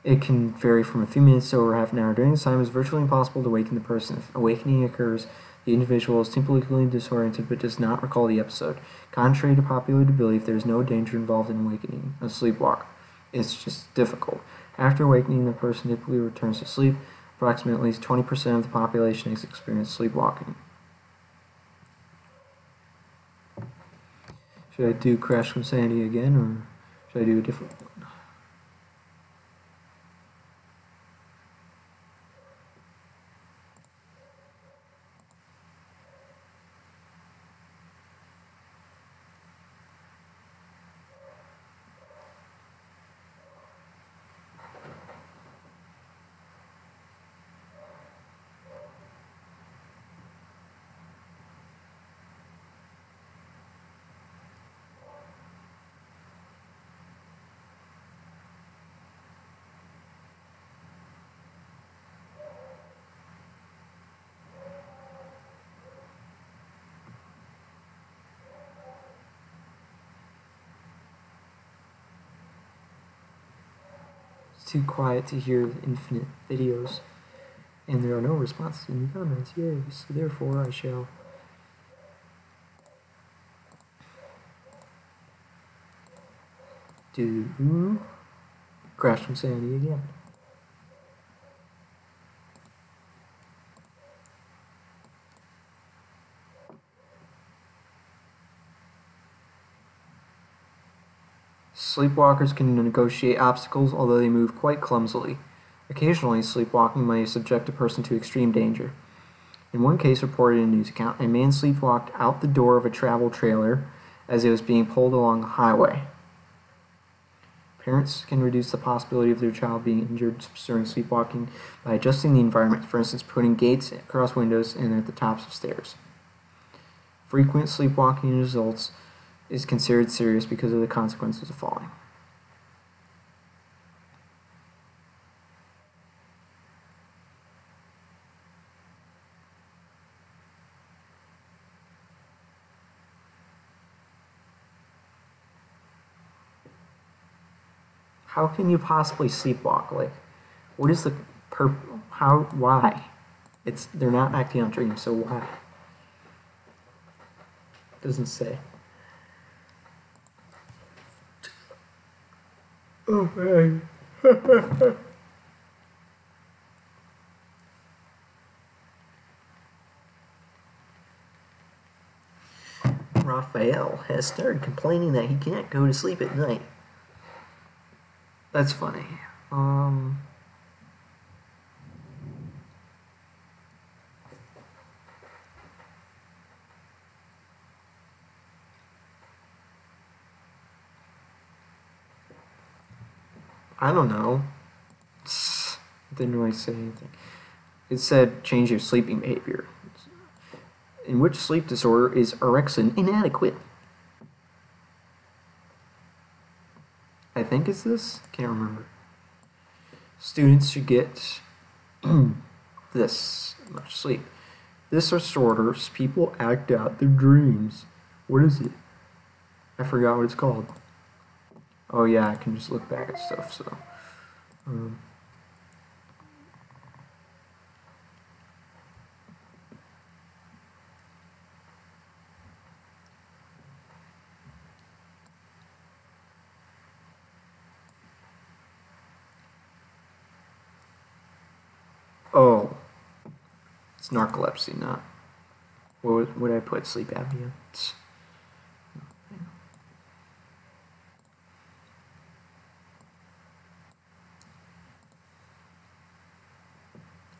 S1: It can vary from a few minutes to over half an hour. During this time, it's virtually impossible to awaken the person. If awakening occurs, the individual is typically disoriented but does not recall the episode. Contrary to popular belief, there is no danger involved in awakening a sleepwalker. It's just difficult. After awakening, the person typically returns to sleep. Approximately 20% of the population has experienced sleepwalking. Should I do Crash from Sandy again, or should I do a different one? Too quiet to hear the infinite videos, and there are no responses in the comments. Yay! So therefore, I shall do Crash from Sandy again. Sleepwalkers can negotiate obstacles, although they move quite clumsily. Occasionally, sleepwalking may subject a person to extreme danger. In one case reported in a news account, a man sleepwalked out the door of a travel trailer as it was being pulled along a highway. Parents can reduce the possibility of their child being injured during sleepwalking by adjusting the environment, for instance, putting gates across windows and at the tops of stairs. Frequent sleepwalking results is considered serious because of the consequences of falling. How can you possibly sleepwalk? Like, what is the why? They're not acting out dreams, so why? Doesn't say. Oh man. Raphael has started complaining that he can't go to sleep at night. That's funny. I don't know. It didn't really say anything. It said change your sleeping behavior. In which sleep disorder is orexin inadequate? I think it's this. Can't remember. Students should get this much sleep. This disorders people act out their dreams. What is it? I forgot what it's called. Oh yeah, I can just look back at stuff. So. Oh, it's narcolepsy, not. What would I put? Sleep apnea.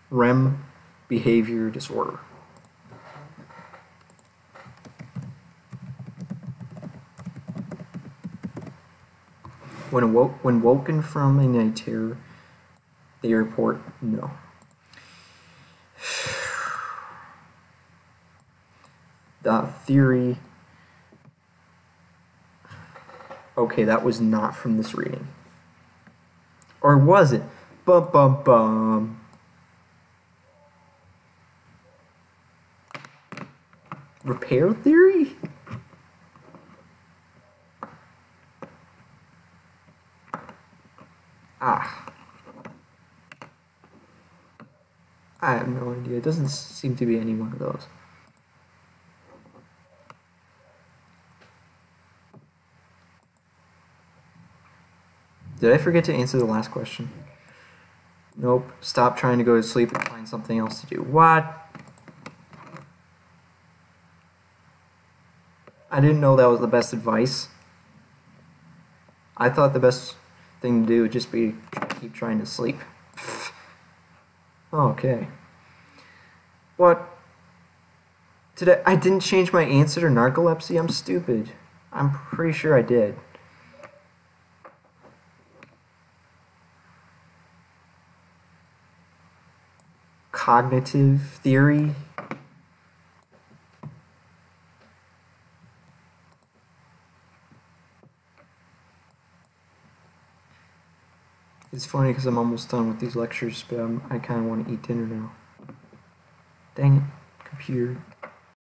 S1: REM behavior disorder. When woken from a night terror, they report no. The theory. Okay, that was not from this reading. Or was it? Bum bum bum. Repair theory? I have no idea. It doesn't seem to be any one of those. Did I forget to answer the last question? Nope. Stop trying to go to sleep and find something else to do. What? I didn't know that was the best advice. I thought the best thing to do would just be keep trying to sleep. Okay. What? I didn't change my answer to narcolepsy? I'm stupid. I'm pretty sure I did. Cognitive theory? It's funny because I'm almost done with these lectures, but I kind of want to eat dinner now. Dang it, computer.